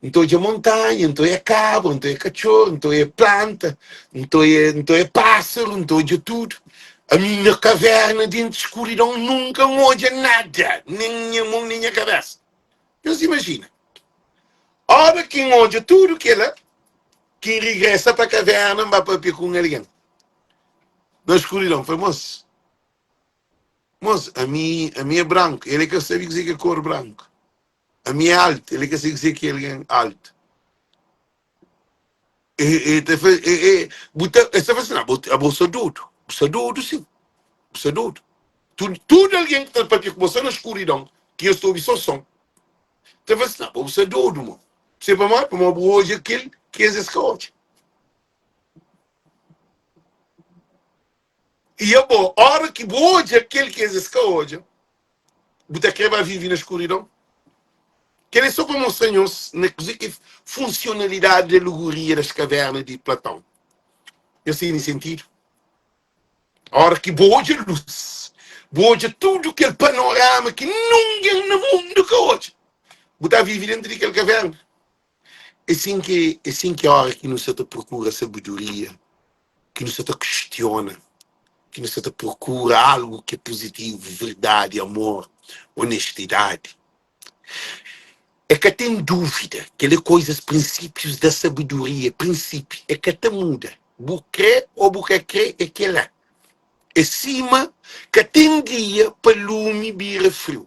Então é montanha, então é cabra, então é cachorro, então é planta, então é pássaro, então é tudo. A minha caverna dentro de escuridão nunca olha nada, nem a mão, nem a cabeça. Então se imagina. A hora que olha tudo que ela, quem regressa para a caverna, vai para o com alguém. Na escuridão, foi moço, a minha é branco, ele que sabe dizer que é cor branco. A minha é alta, ele que sabe dizer que ele é alto. Essa faz assim, a bolsa tudo, sim, bolsa tudo. Tudo alguém que está para que você na escuridão, que eu estou só som. Então faz assim, bolsa tudo, mano. Você para uma boa hoje aquele que é esse hoje. E a boa hora que hoje aquele que é esse hoje, você quer vai viver na escuridão? Querem só para mostrar-nos na funcionalidade da alegoria das cavernas de Platão. Eu sei nesse sentido. A hora que hoje a luz, hoje tudo aquele panorama que ninguém no mundo que hoje, você vive dentro daquela caverna. É assim que a hora que não se procura sabedoria, que não se questiona, que não se procura algo que é positivo, verdade, amor, honestidade. É que tem dúvida, aquelas coisas, princípios da sabedoria, princípio, é que te muda. Bucré ou bucré é que lá. É cima que tem dia para lume vira frio.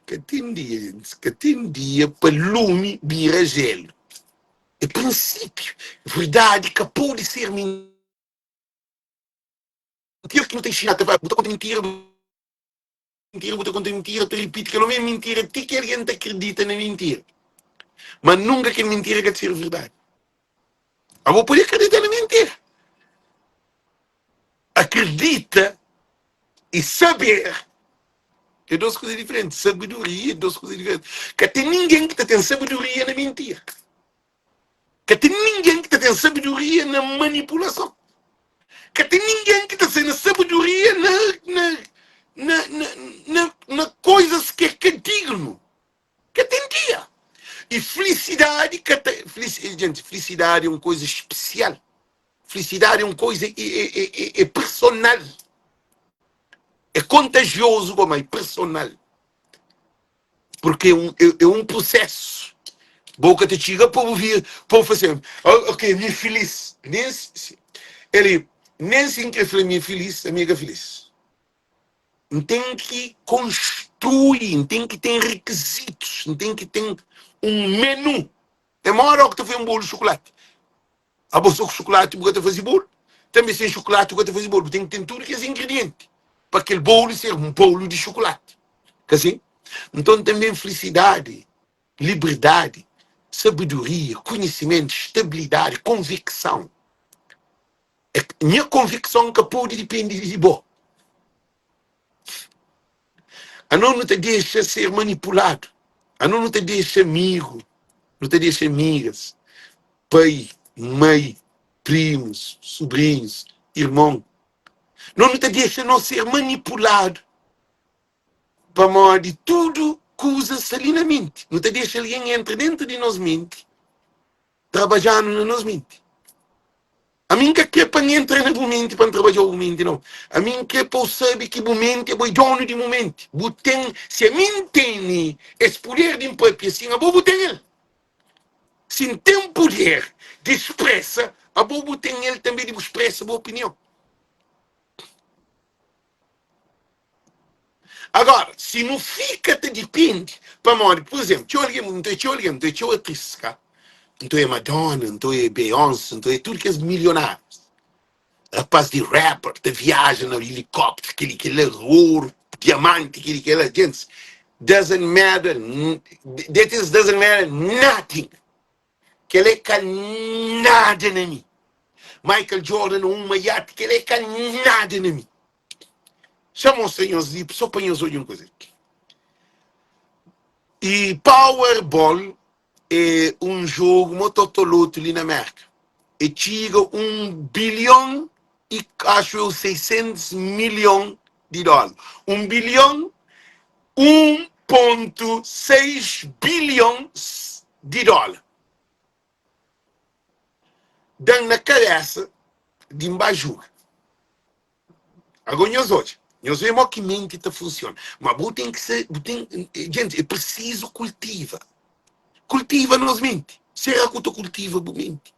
Que tem dia para lume vira gelo. É princípio, verdade, que pode ser mentira que não tem China, vai botar contra mentira. mentira, você conta mentira, tu repite que não é mentira, ti que alguém acredita na mentira. Mas nunca que mentira quer ser verdade. Eu vou poder acreditar na mentira. Acredita e saber é duas coisas diferentes. Sabedoria é duas coisas diferentes. Que tem ninguém que tem sabedoria na mentira. Que tem ninguém que tem sabedoria na manipulação. Que tem ninguém que tem sabedoria na coisas que é digno. Que tem dia. E felicidade, gente, felicidade é uma coisa especial. Felicidade é uma coisa é personal. É contagioso, como é personal. Porque é um processo. Boca te chega para ouvir, para fazer. Ok, me feliz. Ele nem sempre fala me feliz, amiga feliz. Tem que construir, tem que ter requisitos, tem que ter um menu. É uma hora que tu faz um bolo de chocolate. A bolsa com chocolate, você faz bolo. Também sem chocolate, você faz bolo. Tem que ter tudo que é ingrediente. Para aquele bolo ser um bolo de chocolate. Assim? Então também felicidade, liberdade, sabedoria, conhecimento, estabilidade, convicção. Minha convicção que pode depender de você. A não te deixa ser manipulado. A não te deixa amigo. Não te deixa amigas. Pai, mãe, primos, sobrinhos, irmão. Não te deixa não ser manipulado. Para modo de tudo que usa-se ali na mente. Não te deixa alguém entrar dentro de nós mente. Trabalhando na nossa mente. A mim que é para entrar no momento para trabalhar o momento, não. A mim que é para saber que o momento é o dono do momento. Se a mim tem esse poder de impor, assim, a bobo tem ele. Se tem poder de expressa, a bobo tem ele também de expressa a boa opinião. Agora, se não fica, te depende. Para morrer, por exemplo, deixa eu atriz, então é Madonna, então é Beyoncé, então é tudo que é milionários. Rapaz de rapper, de viagem no helicóptero, aquele ouro, diamante, aquela gente. Doesn't matter. That doesn't matter nothing. Que ele é nada na mim. Michael Jordan, uma iate, que ele é nada na mim. Chamam os senhores de só para nós olhar uma coisa. E Powerball é um jogo mototoloto ali na América. E chega 1 bilhão e acho 600 milhões de dólares. 1 bilhão, 1,6 bilhões de dólares. Dando na cabeça de embaixo. Agora nós hoje. Nós vemos que a mente funciona. Mas tem que ser. Gente, é preciso cultiva. Cultiva nos mente. Será que tu cultiva a mente?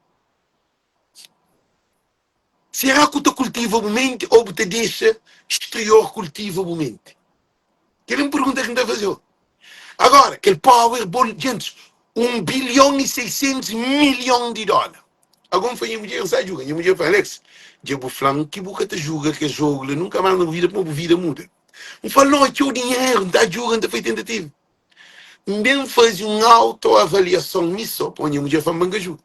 Será que tu cultiva a mente ou te deixa exterior cultiva a mente? Que é uma pergunta que não deve fazer. Agora, aquele Powerball, gente, 1,6 bilhões de dólares. Agora foi a mulher que sai jogar. A mulher fala, Alex, eu falo que boca te joga, que jogo, nunca mais na vida, porque a vida muda. Eu falo, não, é teu dinheiro, não está jogando, não foi tentativa. Bem faz uma autoavaliação nisso, põe a mulher fala, manga joga.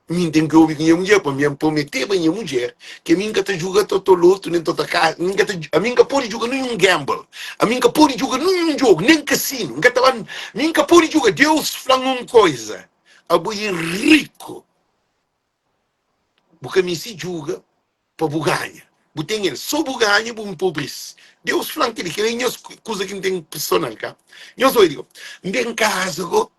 Mim tem que ouvir com a mulher, para me prometer para a mulher, que a minha te joga todo luto, nem toda casa, a minha pode jogar nenhum gamble, a minha pode jogar nenhum jogo, nem cassino, a minha pode jogar, Deus fala uma coisa, a boia rico, porque a mim se joga para buganha, tem ele só buganha, para pobreza. Deus fala que ele quer as coisas que não tem personal, cá. Eu só digo, bem caso,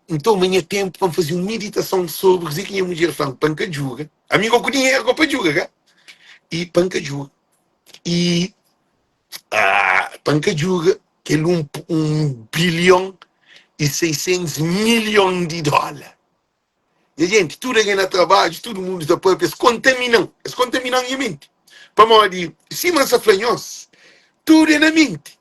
então, amanhã tempo para fazer uma meditação sobre o que a mulher fala, panca juga. Amigo, com dinheiro, para juga, e panca juga. E panca juga, que é 1,6 bilhões de dólares. E, gente, tudo que é trabalho, todo mundo está para eles contaminam a mente. Para morrer, se mansa flanhos, tudo é na mente.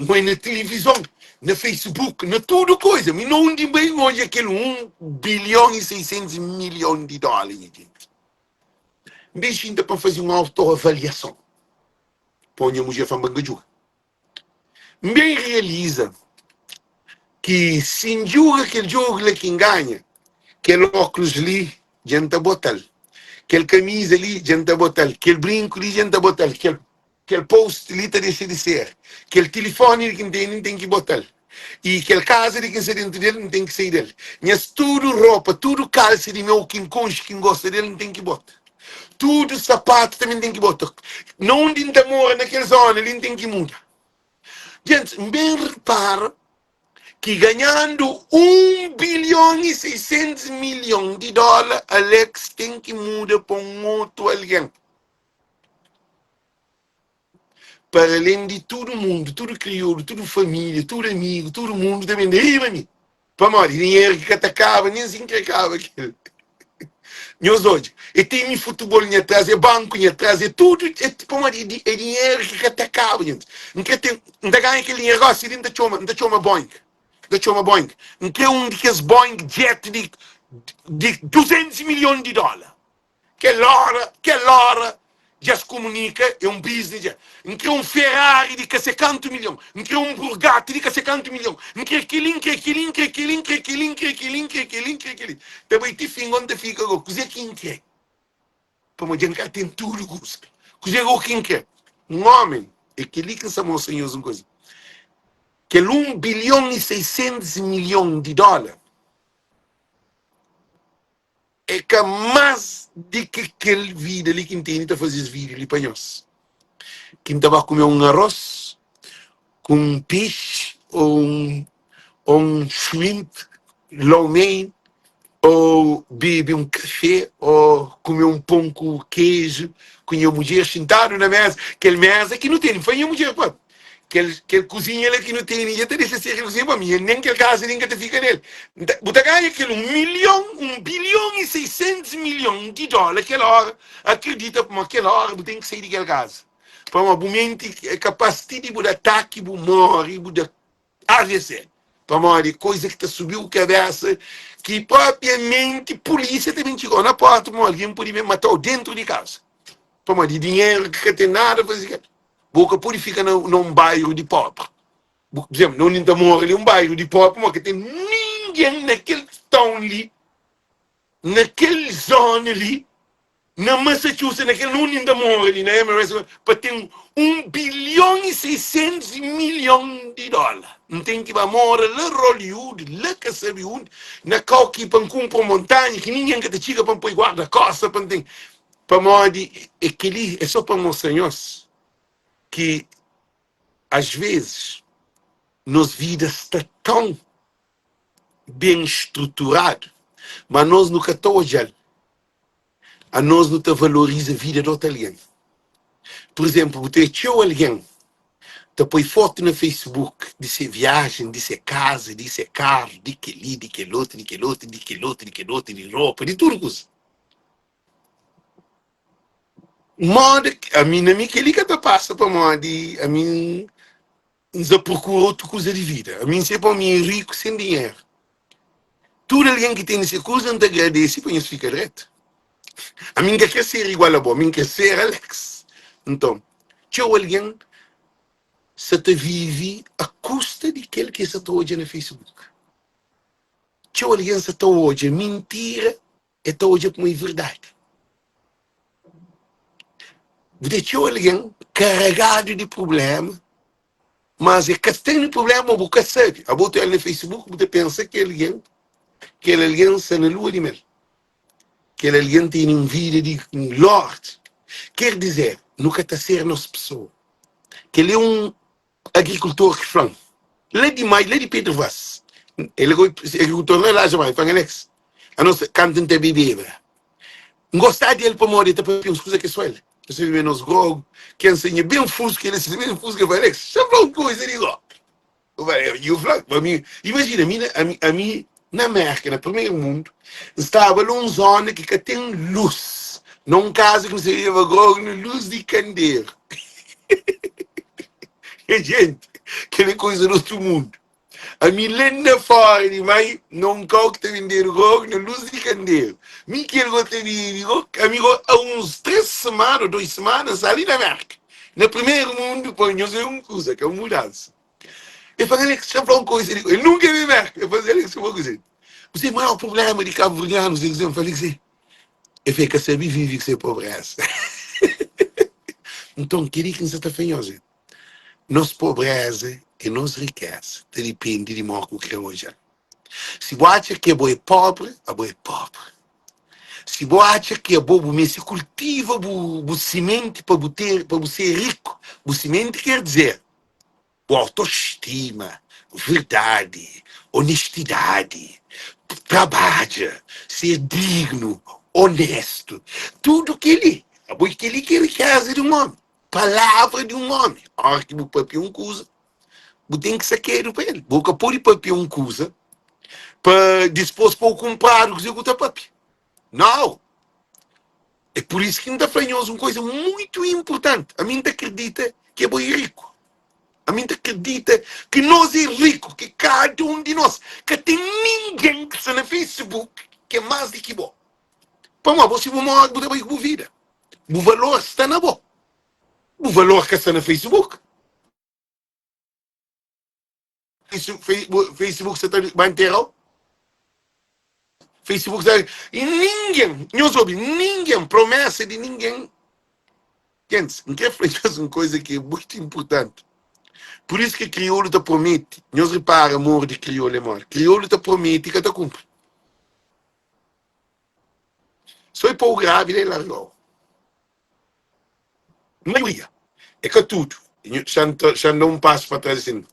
Mas na televisão, na Facebook, na tudo coisa. Mas não de bem hoje aquele 1,6 bilhões de dólares. Deixa ainda para fazer uma autoavaliação. põe a mulher para bangajuga. Bem realiza que se julga aquele jogo lá quem ganha, aquele óculos ali, gente botal, aquele camisa ali, gente botal, aquele brinco ali, gente botal, aquele post ali tá deixa de ser, aquele telefone ali que tem que botar. E aquele casa ali que sai dentro dele não tem que sair dele. Mas tudo roupa, tudo calça de meu, quem conche, quem gosta dele não tem que botar. Tudo sapato também tem que botar. Não tem amor naquela zona, ele tem que mudar. Gente, bem repara que ganhando 1,6 bilhão de dólares, Alex tem que mudar para um outro alguém. Para além de todo mundo, tudo crioulo, tudo família, tudo amigo, todo mundo também de mim. Para morrer, dinheiro que atacava, nem assim que acaba aquilo. Meus hoje, e tem futebol em atrás, é banco em atrás, é tudo, para morrer, é dinheiro que atacava, gente. Não ganha aquele negócio, não chama Boeing. Não chama Boeing. Não quer daqueles Boeing jet de 200 milhões de dólares. Aquela hora, já se comunica, é um business. Não quer um Ferrari de 50 milhões. Não quer um Bugatti de 50 milhões. Não quer aquele. Também te fica onde fica, coisa quem quer. Para uma gente que tem tudo, coisa quem quer. Um homem, é aquele que se mostra em uma coisa. Que 1,6 bilhão de dólares é que mais de que aquele vida ali que tem que fazer esse vídeo ali para nós. Quem estava a comer um arroz com um peixe ou um shrimp, lo mein, ou beber um café, ou comer um pão com queijo, com a mulher sentada na mesa, aquele mesa que não tem, foi a mulher, pô. Aquele cozinha ali que não tem ninguém, te deixa ser cozinha para mim, nem que casa, ninguém te fica nele. Você ganha aquele 1,6 bilhão de dólares, aquela hora, acredita, para aquela hora, você tem que sair daquela casa. Para uma momento, a capacidade de ataque, de morrer, de AVC. Para uma coisa que te subiu a cabeça, que propriamente polícia também chegou na porta, alguém podia matar dentro de casa. Para uma de dinheiro que não tem nada a fazer. Boca purifica num bairro de pobre. Por exemplo, não ainda morre um bairro de pobre, mas que tem ninguém naquele town ali, naquele zona ali, na Massachusetts, naquele não ainda morre ali, na MLS, para ter 1,6 bilhão de dólares. Não tem que ir morar lá Hollywood, lá que sabe onde, na coque para comprar montanha, que ninguém que te chega para pôr guarda-costa, para ter. Para morar de equilíbrio, é só para mostrar nós que às vezes nossa vida está tão bem estruturada, mas nós nunca estamos olhando. A nós não valoriza a vida de outro alguém. Por exemplo, você tinha alguém que põe foto no Facebook de ser viagem, de ser casa, de ser carro, de que ali, de que outro, de que outro, de que outro, de que outro, de roupa, de tudo isso. Moda, a mim não me que liga da passa para moda, a mim não procura outra coisa de vida. A mim sempre mim rico sem dinheiro. Tudo alguém que tem essa coisa não te agradece para isso ficar reto. A mim quer ser igual a você, a mim quer ser Alex. Então, tinha alguém que te vive a custa de aquele que está hoje no Facebook. Tinha alguém que está hoje mentira e está hoje como verdade. Você tinha alguém carregado de problema, mas é que tem problema, você sabe. A botar no Facebook, você pensa que alguém está na lua de mel. Que alguém tem uma vida de Lorde. Quer dizer, nunca está a ser nossa pessoa. Que ele é um agricultor que fala. Ele é de Pedro Vaz. Ele é agricultor, não é lá, jamais, para Alex. A nossa canta de bebê. Gostar dele para morrer, está para uns coisas que só ele. Você vê nos grogos, que ensina bem fusca, ele se bem fusca, vai Alex. Chama uma coisa, ele digo. E o Flávio, para mim, imagina, a mim, na América, no primeiro mundo, estava numa zona que tem luz. Num caso que se chama luz de candeeiro. E, gente, aquela coisa do outro mundo. A mim, lá fora, mas não quero que te vender luz de candeeiro. Me quero que te digo, amigo, há uns 3 semanas, 2 semanas, ali na América. No primeiro mundo, põe-nos uma coisa, que é uma mudança. Eu falei, Alex, já falou uma coisa, ele nunca me marca. Eu falei, Alex, uma coisa. Você, o maior problema de Cabo Verdeanos, eu falei, é que você vive sem pobreza. Então, queria que você está fazendo. Nossa pobreza e nossa riqueza depende de morrer que é hoje. Se você acha que é pobre, é pobre. Se você acha que é bobo, mas se cultiva o semente para você rico, o semente quer dizer autoestima, verdade, honestidade, trabalha, ser digno, honesto, tudo que ele quer casa de um homem, palavra de um homem. A hora que o papi coisa, você tem que saber para ele. Você pode papi coisa para dispor para comprar o que você papi. Não. É por isso que ainda falamos uma coisa muito importante. A mim acredita que é bom e rico. A mim acredita que nós é rico, que cada um de nós, que tem ninguém que está no Facebook que é mais do que bom. Para nós, você vai morrer com a vida. O valor está na boa. O valor que está no Facebook. Facebook está inteiro. Facebook está... E ninguém, não soube, ninguém, promessa de ninguém. Gente, não quer fazer uma coisa que é muito importante. Por isso que crioulo te promete. Não se repara amor de crioulo é morto. Crioulo te promete que te cumpre. Só é para o grave e largou. Maioria. É que tudo. Já não um passo para trás assim.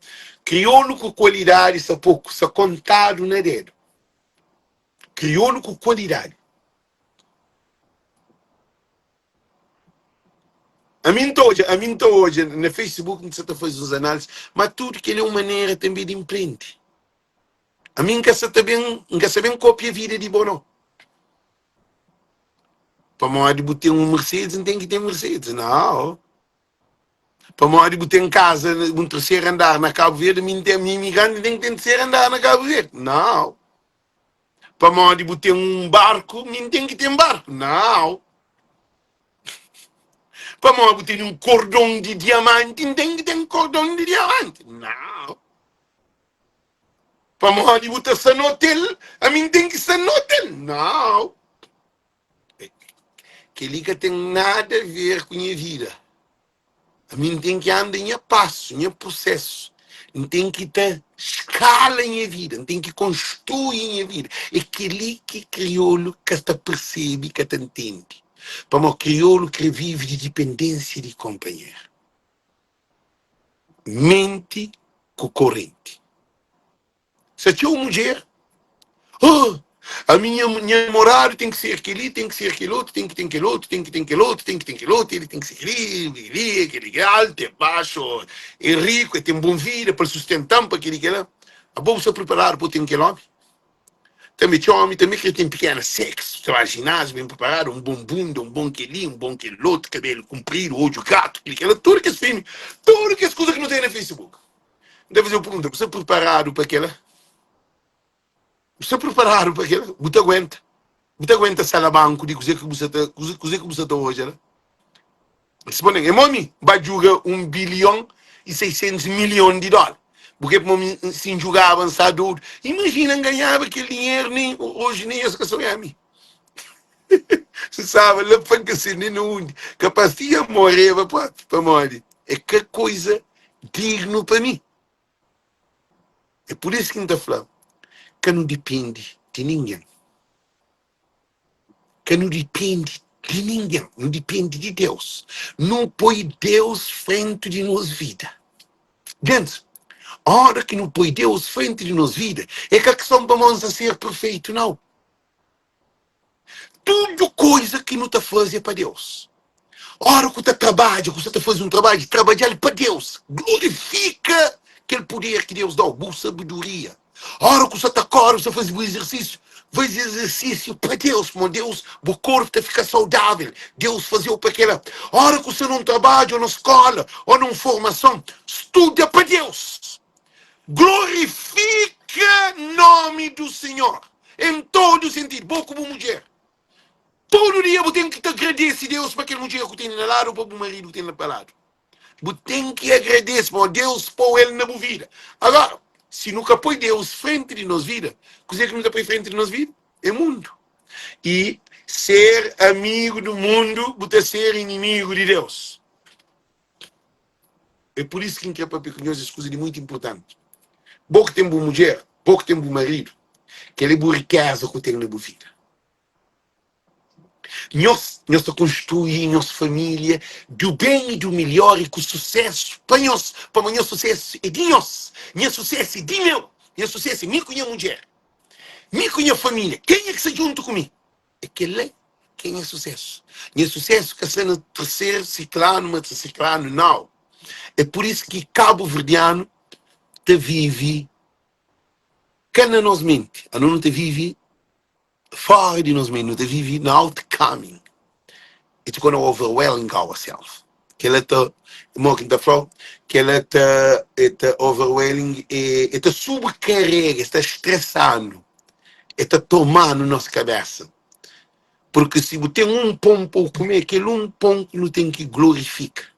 Crioulo com qualidade, só pouco, só contado na dedo. Crioulo com qualidade. A mim tô hoje, no Facebook, não sei se faz os análises, mas tudo que é uma maneira também de empreender. A mim quer saber copia a vida de Bono. Para morar de botar um Mercedes, não tem que ter Mercedes, não. Para morar de botar em casa, um terceiro andar na Cabo Verde, mim imigrante tem que ter terceiro andar na Cabo Verde, não. Para morar de botar um barco, mim tem que ter um barco, não. Para morar de botar um cordão de diamante, tem que ter um cordão de diamante, não. Para morar de botar no hotel, a mim tem que estar no hotel, não. Que liga tem nada a ver com a minha vida. A mim tem que andar em passo, em processo. Tem que ter escala em minha vida. Tem que construir em minha vida. É aquele que crioulo que te percebe, que te entende. Para o crioulo que vive de dependência de companheiro. Mente com corrente. Se a tua mulher... Oh, a minha namorada tem que ser aquele, tem que ser aquele outro, tem que ter aquele outro, tem que ter aquele outro, tem que ter aquele outro, ele tem que ser aquele alto, é baixo, é rico, tem bom vida para sustentar para aquele que é. A boa se preparar para ter aquele homem. Também tinha homem, também que tem pequeno sexo, vai ao ginásio, bem preparado, um bom bunda, um bom aquele, um bom aquele outro, cabelo comprido, olho gato, aquele, tudo que é filme, tudo que é coisa que não tem no Facebook. Deve fazer uma pergunta, você é preparado para aquela? Você preparado para aquilo? Você aguenta. Você aguenta salabanco de coisa que você está hoje, né? Responde, e mami, vai jogar 1,6 bilhão de dólares. Porque mami se jogar avançado, imagina ganhar aquele dinheiro, nem hoje nem essa questão é a mim. Você sabe, lá para que se nem onde, capaz de morrer para morrer. É que coisa digno para mim. É por isso que a gente está falando. Que não depende de ninguém. Que não depende de ninguém. Não depende de Deus. Não põe Deus frente de nós vida. Gente, a hora que não põe Deus frente de nós vida, é que a questão vamos a ser perfeito, não. Tudo coisa que não está fazendo é para Deus. A hora que você trabalha, que você está fazendo um trabalho, trabalhar para Deus. Glorifica aquele poder que Deus dá, boa sabedoria. A hora que você está correndo, você faz o exercício, faz exercício para Deus, meu Deus, o corpo fica saudável. Deus fazia para aquela. A hora que você não trabalha, ou na escola, ou numa formação, estuda para Deus. Glorifica o nome do Senhor. Em todo sentido, boa como mulher. Todo dia eu tenho que te agradecer a Deus para aquela mulher que tem na lado ou para o marido que tem na lado. Você tem que agradecer para Deus pôr ele na sua vida. Agora, se nunca põe Deus frente de nós vida, o que é que não está põe frente de nós vida? É mundo. E ser amigo do mundo, você ser inimigo de Deus. É por isso que quer para pequenos é coisa de muito importante. Pouco tempo mulher, pouco tempo marido, que ele é riqueza que tem na sua vida. Nós construímos nossa família do bem e do melhor e com sucesso. Para nós, para o meu sucesso é de nós. Meu sucesso é de meu. Meu sucesso é minha com minha mulher. Minha com minha família. Quem é que se junta comigo? Aquele é quem é sucesso. Meu sucesso que está no terceiro ciclano, mas ciclano não. É por isso que Cabo Verdeano te vive cananosmente. A não te vive fora de nós mesmos. Te vive na outcoming. It's going to overwhelming ourselves. Que ela está, morrendo da flor, que ela está overwhelming, está sobrecarrega, está estressando, está tomando nossa cabeça. Porque se você tem um pão para comer, aquele um pão não tem que glorificar.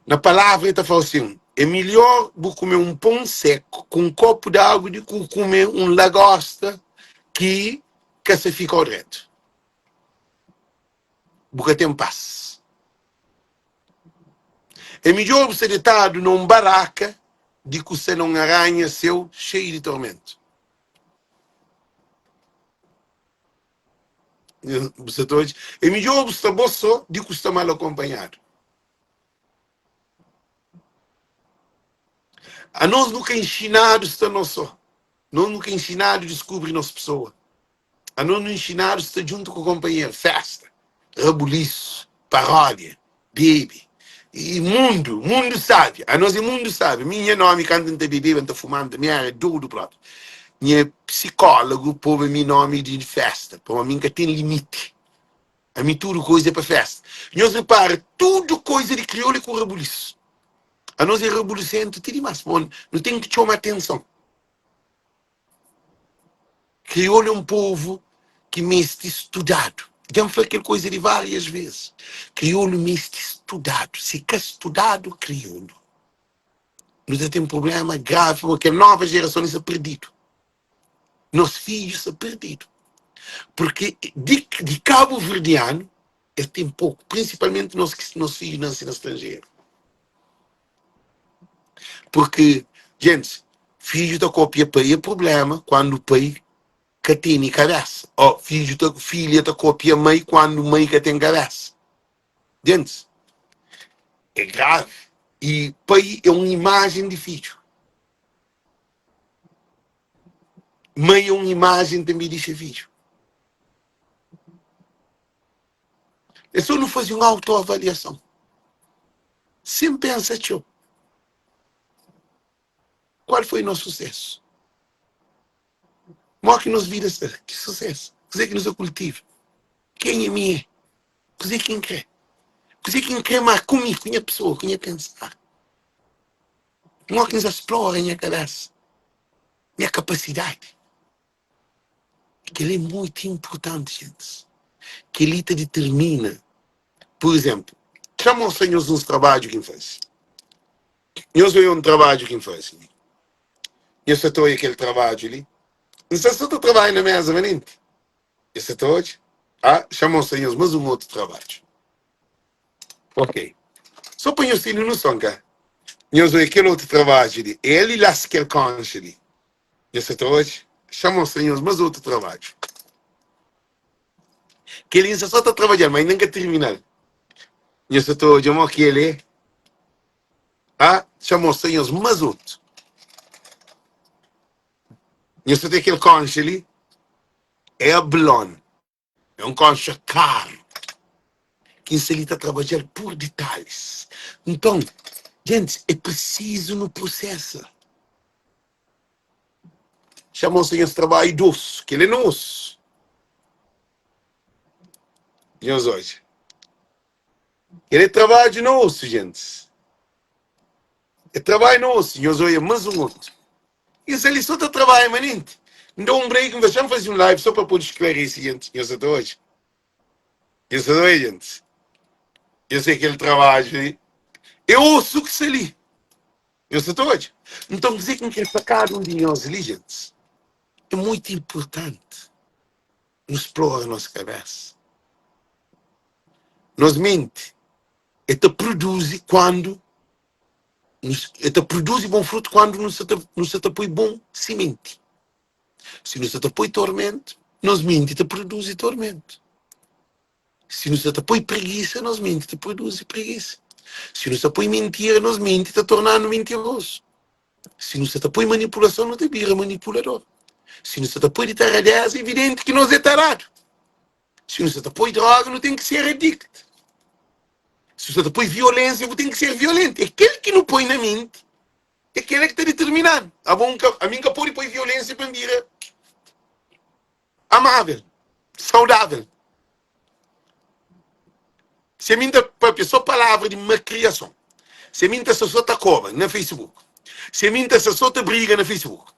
Na palavra está falando assim, é melhor você comer um pão seco com um copo de água do que comer um lagosta que se fica direto. Porque tem paz. É melhor você deitado num baraca de que você não arranha seu cheio de tormento. É melhor você estar só de que você está mal acompanhado. A nós nunca é ensinado a estar nós só. Nós nunca é ensinado a descobrir nossa pessoa. A nós não é ensinado a estar junto com o companheiro. Festa, rebuliço, paródia, bebe. E mundo sabe. A nós é mundo sabe. Minha nome quando não bebê, não fumando, minha é tudo próprio. Minha psicólogo pôs meu nome de festa. Para mim que tem limite. A mim tudo coisa é para festa. Nós repara, tudo coisa de crioulo com rebuliço. A nós é rebulicente, tudo mais. Bom, não tem que chamar atenção. Crioulo é um povo que me está estudado. Já foi aquela coisa de várias vezes. Crioulo me está estudado. Se quer estudado, crioulo. Nós temos um problema grave porque a nova geração está perdido. Nossos filhos estão perdidos. Porque de Cabo Verdeano, ele tem pouco. Principalmente nossos filhos nascem no estrangeiro. Porque, gente, filho da cópia pai é problema quando o pai que tem cabeça. Ou filha da cópia mãe quando mãe que tem cabeça. Gente, é grave. E pai é uma imagem de filho. Mãe é uma imagem também de filho. É só não fazer uma autoavaliação. Sempre pensa, tio, qual foi o nosso sucesso? Mostra que nos vidas, que sucesso. Que nos cultiva. Quem é minha? Que quem quer? Que quem quer mais comigo, com a pessoa, com a pensar. Mostra que nos explora a minha cabeça. Minha capacidade. Que ele é muito importante, gente. Que ele te determina. Por exemplo, chama os senhores uns trabalhos que faz. Eu sou um trabalho que faz. Eu só estou aquele trabalho ali. Não sei se eu trabalho na mesa, menino. Eu só estou hoje. Ah, chama os senhores, mas um outro trabalho. Ok. Só põe os filhos no som, cara. Eu sou aquele outro trabalho ali. Ele lá se quer concha ali. Eu só estou hoje. Chama os senhores, mas outro trabalho. Que ele só está trabalhando, mas nunca terminar. Eu só estou hoje, que ele. Ah, chama os senhores, mas outro. Eu só tenho aquele concha ali. É a Blon. É um concha caro. Que se ele está trabalhando por detalhes. Então, gente, é preciso no processo. Chamam se esse trabalho doce, que ele é nosso. E hoje. Ele trabalha de nosso, gente. É trabalho nosso. E hoje é mais um outro. E se ele só está trabalhando, maninho, então um break, vamos fazer um live só para poder esclarecer, gente. E hoje. E hoje, gente. Eu sei que ele trabalha. Eu ouço que se ali. Eu sei hoje. Então, dizer que sacar um de nós diligentes é muito importante. Nos explora a nossa cabeça. Nos mente. E te produz quando. E te produz bom fruto quando nos te põe bom semente. Se nos te põe tormento, nos mente te produz tormento. Se nos te põe preguiça, nos mente te produz preguiça. Se nos te põe mentira, nos mente te tornando mentiroso. Se nos te põe manipulação, não te vira manipulador. Se nos te põe de taradez, é evidente que nós é tarado. Se nos te põe droga, não tem que ser adicto. Se você te põe violência, você tem que ser violento. Aquele que não põe na mente, é aquele que está determinado. A mim que pode pôr violência para me amável, saudável. Se a mim está só palavra de uma criação. Se a mim está só tá cobra na Facebook. Se a mim está só tá briga na Facebook.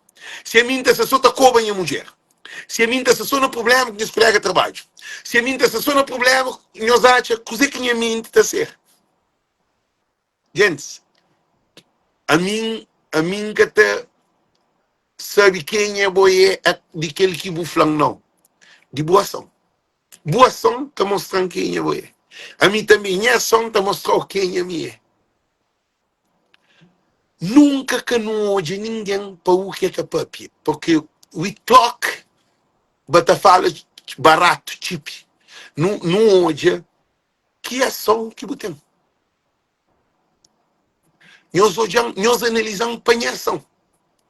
Se a mim está só tá cobra em mulher. Se a mim está só no problema que os colegas de trabalho. Se a mim está só no problema, nós achamos que a minha mente está a ser. Gente, a mim que está sabe quem é boé de aquele que buflam não. De boa ação. Boa ação está mostrando quem é boé. A mim também é ação está mostrando quem é minha. Nunca que não hoje ninguém para o que é papi. Porque we talk, bata fala barato, chip. Não hoje que ação que botem. Nós analisamos panhação.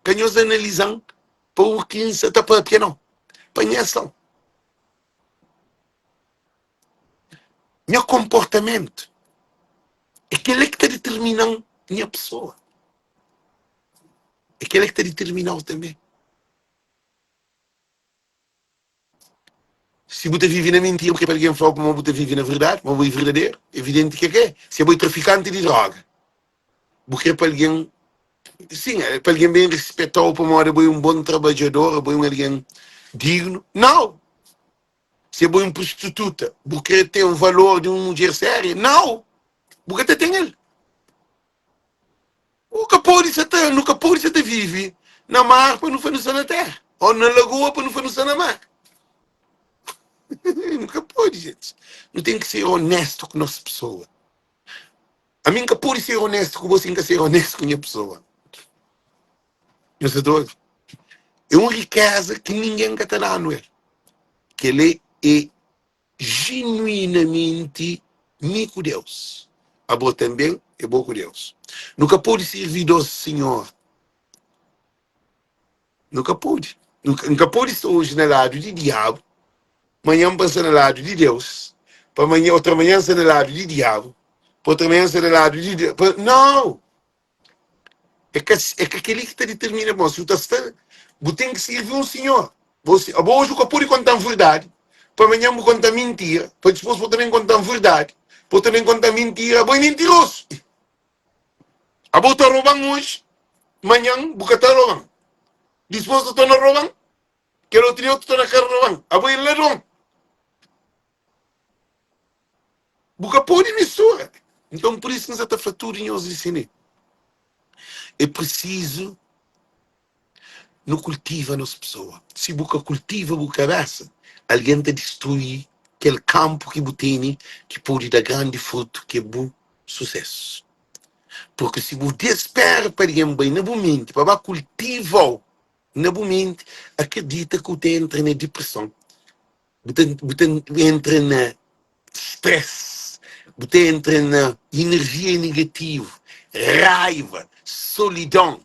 Que nós analisamos para o que está papi não. Panhação. Meu comportamento é aquele que está determinando minha pessoa. É aquele que está determinando também. Se você vive na mentira, porque alguém fala como você vive na verdade, mas você é verdadeiro, evidente que é. Se você é traficante de droga, porque para alguém, sim, para alguém bem respeitado, para um bom trabalhador, para alguém digno. Não! Se você é uma prostituta, porque tem um valor de uma mulher séria, não! Porque tem ele. Nunca pode ser vive na mar para não fazer na terra. Ou na lagoa para não fazer na mar. Nunca pode, gente. Não tem que ser honesto com a nossa pessoa. A mim nunca pode ser honesto com você, nunca ser honesto com a minha pessoa. Eu sei todo. É uma riqueza que ninguém está dando ele. Que ele é genuinamente com Deus. A boa também é boa com Deus. Nunca pode servir ao Senhor. Nunca pode. Nunca pode estar hoje no lado de diabo. Amanhã passa no lado de Deus. Para amanhã, outra manhã ser no lado de diabo. Para outra manhã ser no lado de Deus. Não! É que aquele que te determina, bom, se você tem que servir um Senhor. Hoje eu pode contar a verdade. Para amanhã eu contar mentira. Para depois eu também contar a verdade. Para também contar mentira. Bom, mentiroso. A boa está roubando hoje. Amanhã eu está roubando. Depois eu estou na roubando. Que outro dia eu estou na cara roubando. A boa é ladrão. Porque pode mistura. Então, por isso que nós estamos fratura em hoje ensinei. É preciso não cultiva a nossa pessoa. Se você cultiva a cabeça, alguém te destruir aquele campo que você tem, que pode dar grande fruto, que é bom sucesso. Porque se você espera para alguém bem na mente, para cultivar na mente, acredita que você entra na depressão. Você entra na stress, você entra na energia negativa, raiva, solidão.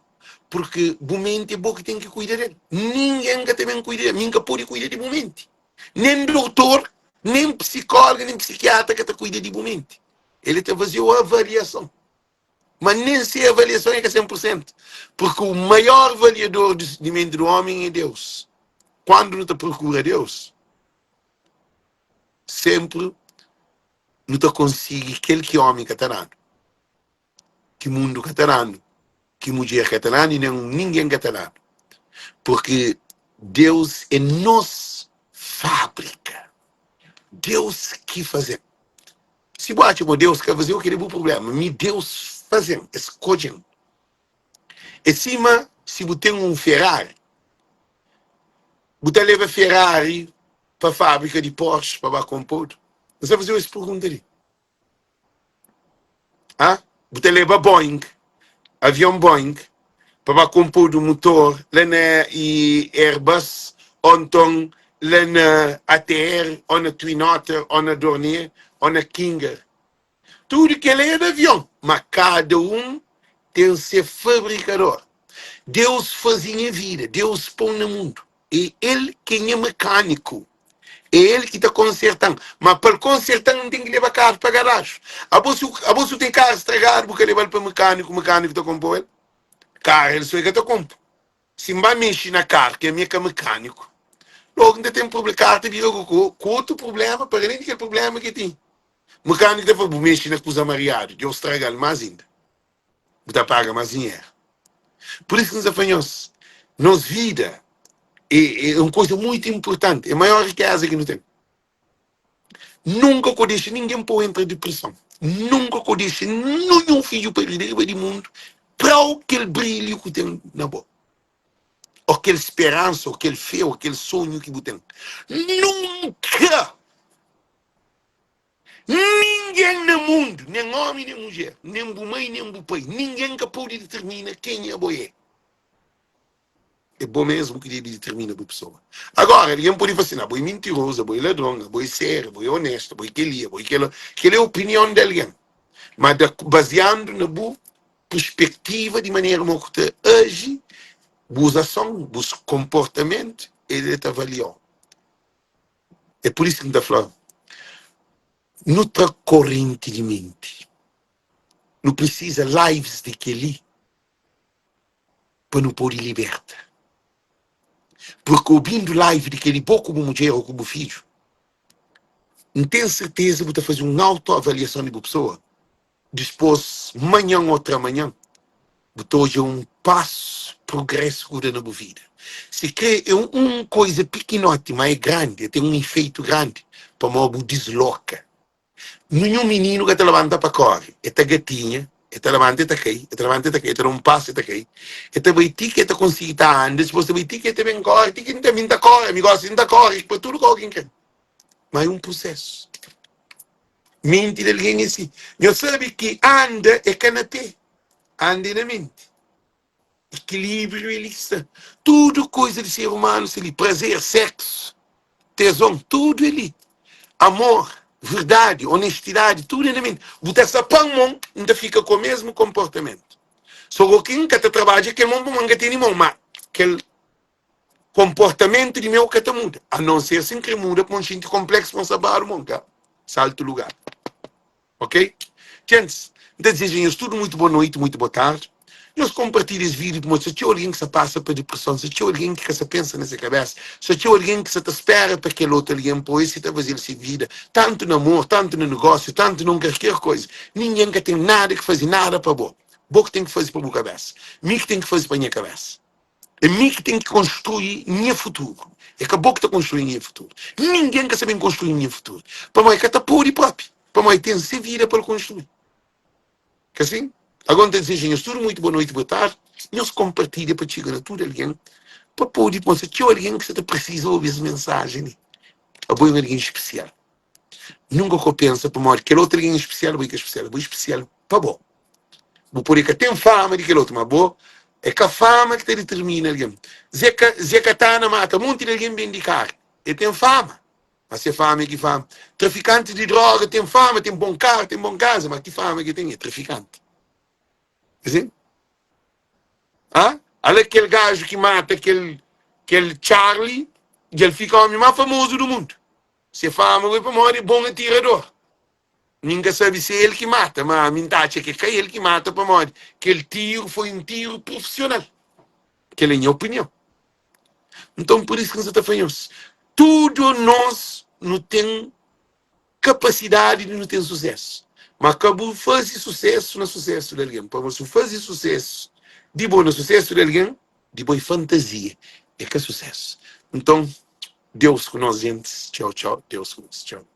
Porque o mente é bom que tem que cuidar dele. Ninguém que também cuida dele. Ninguém pode cuidar de mente. Nem doutor, nem psicólogo, nem psiquiatra que te cuida de mente. Ele te faz a avaliação. Mas nem se a avaliação é que é 100%. Porque o maior avaliador de mente do homem é Deus. Quando não te procura Deus, sempre não te consegue aquele que homem catalano, que mundo catalano, que mulher catalana e ninguém catalano. Porque Deus é nossa fábrica. Deus que faz. Se bate com Deus quer fazer o que ele é o problema. Me Deus fazendo, escolhendo. E cima, se você tem um Ferrari, você leva Ferrari para a fábrica de Porsche, para compor. Você vai fazer essa pergunta ali. Ah? Você leva Boeing, avião Boeing, para compor o motor, lá na Airbus, ou então lá na ATR, ou na Twin Otter, ou na Dornier, ou na Kinger. Tudo que é de avião, mas cada um tem seu fabricador. Deus fazia a vida, Deus põe no mundo. E ele quem é mecânico. É ele que está consertando. Mas para consertar não tem que levar carro para a garagem. A você tem carro estragado, porque levar para o mecânico está comprando ele. Carro, ele só é que está comprando. Se vai mexer na carro, que é mecânico, logo ainda tem um problema. Carro tem com outro problema, para além daquele problema que tem. O mecânico deve mexer na coisa mariada, Deus estraga mais ainda. Você paga mais dinheiro. Por isso que nos afanhamos. Nossa vida é uma coisa muito importante. É a maior riqueza que nós temos. Nunca que eu deixe ninguém pôr entrar em depressão. Nunca que eu deixe nenhum filho perder do mundo para aquele brilho que tem na boca. Aquela esperança, aquele fé, aquele sonho que você tem. Nunca! Ninguém no mundo, nem homem, nem mulher, nem mãe, nem pai, ninguém que pode determinar quem é boa. É bom mesmo que ele determina a pessoa. Agora, ninguém pode falar assim, boi mentirosa, boi ladrona, boi séria, boi honesta, boi que boi aquela é a opinião de alguém. Mas baseando na boa perspectiva de maneira como você age, boas ações, bons comportamentos, ele te avaliou. É por isso que está falando. Noutra corrente de mente. Não precisa lives de aquele para não poder libertar. Porque ouvindo live de aquele pouco como mulher ou como filho, não tenho certeza que você fazer uma autoavaliação de uma pessoa. Depois, manhã ou outra manhã, você hoje é um passo, progresso na sua vida. Se quer é uma coisa pequenote, mas é grande, tem um efeito grande, para modo desloca. Nenhum menino que te levanta para correr, esta gatinha, esta levanta e está aqui, esta levanta e está aqui, esta um passo e está aqui. Esta vai ter que esta conseguir estar antes, depois vai ter que esta bem corre, tem que também está corre, amigo, assim está corre, para tudo corre, mas é um processo. Mente de alguém assim. Eu sabe que anda é canapé, anda na mente. Equilíbrio e lista. Tudo coisa de ser humano, ali. Prazer, sexo, tesão, tudo ali. Amor, verdade, honestidade, tudo na mente. Você essa mão, ainda fica com o mesmo comportamento. Só que quem está trabalhando, aquele mão não tem mão, mas aquele comportamento de meu que está muda. A não ser assim que muda para um gente complexo, para saber o mundo, salto lugar. Ok? Gente, desejamos tudo muito boa noite, muito boa tarde. Nós compartilhamos esse vídeo, mas se tinha alguém que se passa por depressão, se tinha alguém que se pensa nessa cabeça, se tinha alguém que se te espera para aquele outro alguém, pois se está fazendo essa vida, tanto no amor, tanto no negócio, tanto em qualquer coisa, ninguém que tem nada que fazer, nada para boa. Boa que tem que fazer para a minha cabeça. Mim que tem que fazer para a minha cabeça. É mim que tem que construir meu futuro. É que a boca está construindo meu futuro. Ninguém quer saber construir meu futuro. Para mim, que está por próprio. Para mim, tem se vida para construir. Que assim? Agora, desejamos tudo muito boa noite, boa tarde. Nós compartilhamos para chegar a tudo alguém. Para poder pensar que alguém que você precisa ouvir essa mensagem. A boa alguém especial. Nunca que eu penso para mim, que outro alguém especial, boa que é especial. Boa especial para bom. Vou por que tem fama de que outro, mas boa. É que a fama que te determina alguém. Zeca está na mata, muito de alguém bem de carro. Ele tem fama. Mas é fama que fama. Traficante de droga tem fama, tem bom carro, tem bom casa, mas que fama que tem? É traficante. Assim? Ah? Olha aquele gajo que mata aquele Charlie, e ele fica o homem mais famoso do mundo. Se é fama, vai para morrer, bom atirador. Ninguém sabe se é ele que mata, mas a mentade é que é ele que mata para morrer. Aquele tiro foi um tiro profissional. Que é a minha opinião. Então, por isso que nós estamos falando. Tudo nós não tem capacidade de não ter sucesso. Mas acabou fazer sucesso no sucesso de alguém. Para você fazer sucesso de bom no sucesso de alguém, de boa fantasia. É que é sucesso. Então, Deus com nós, gente. Tchau, tchau. Deus com nós. Tchau.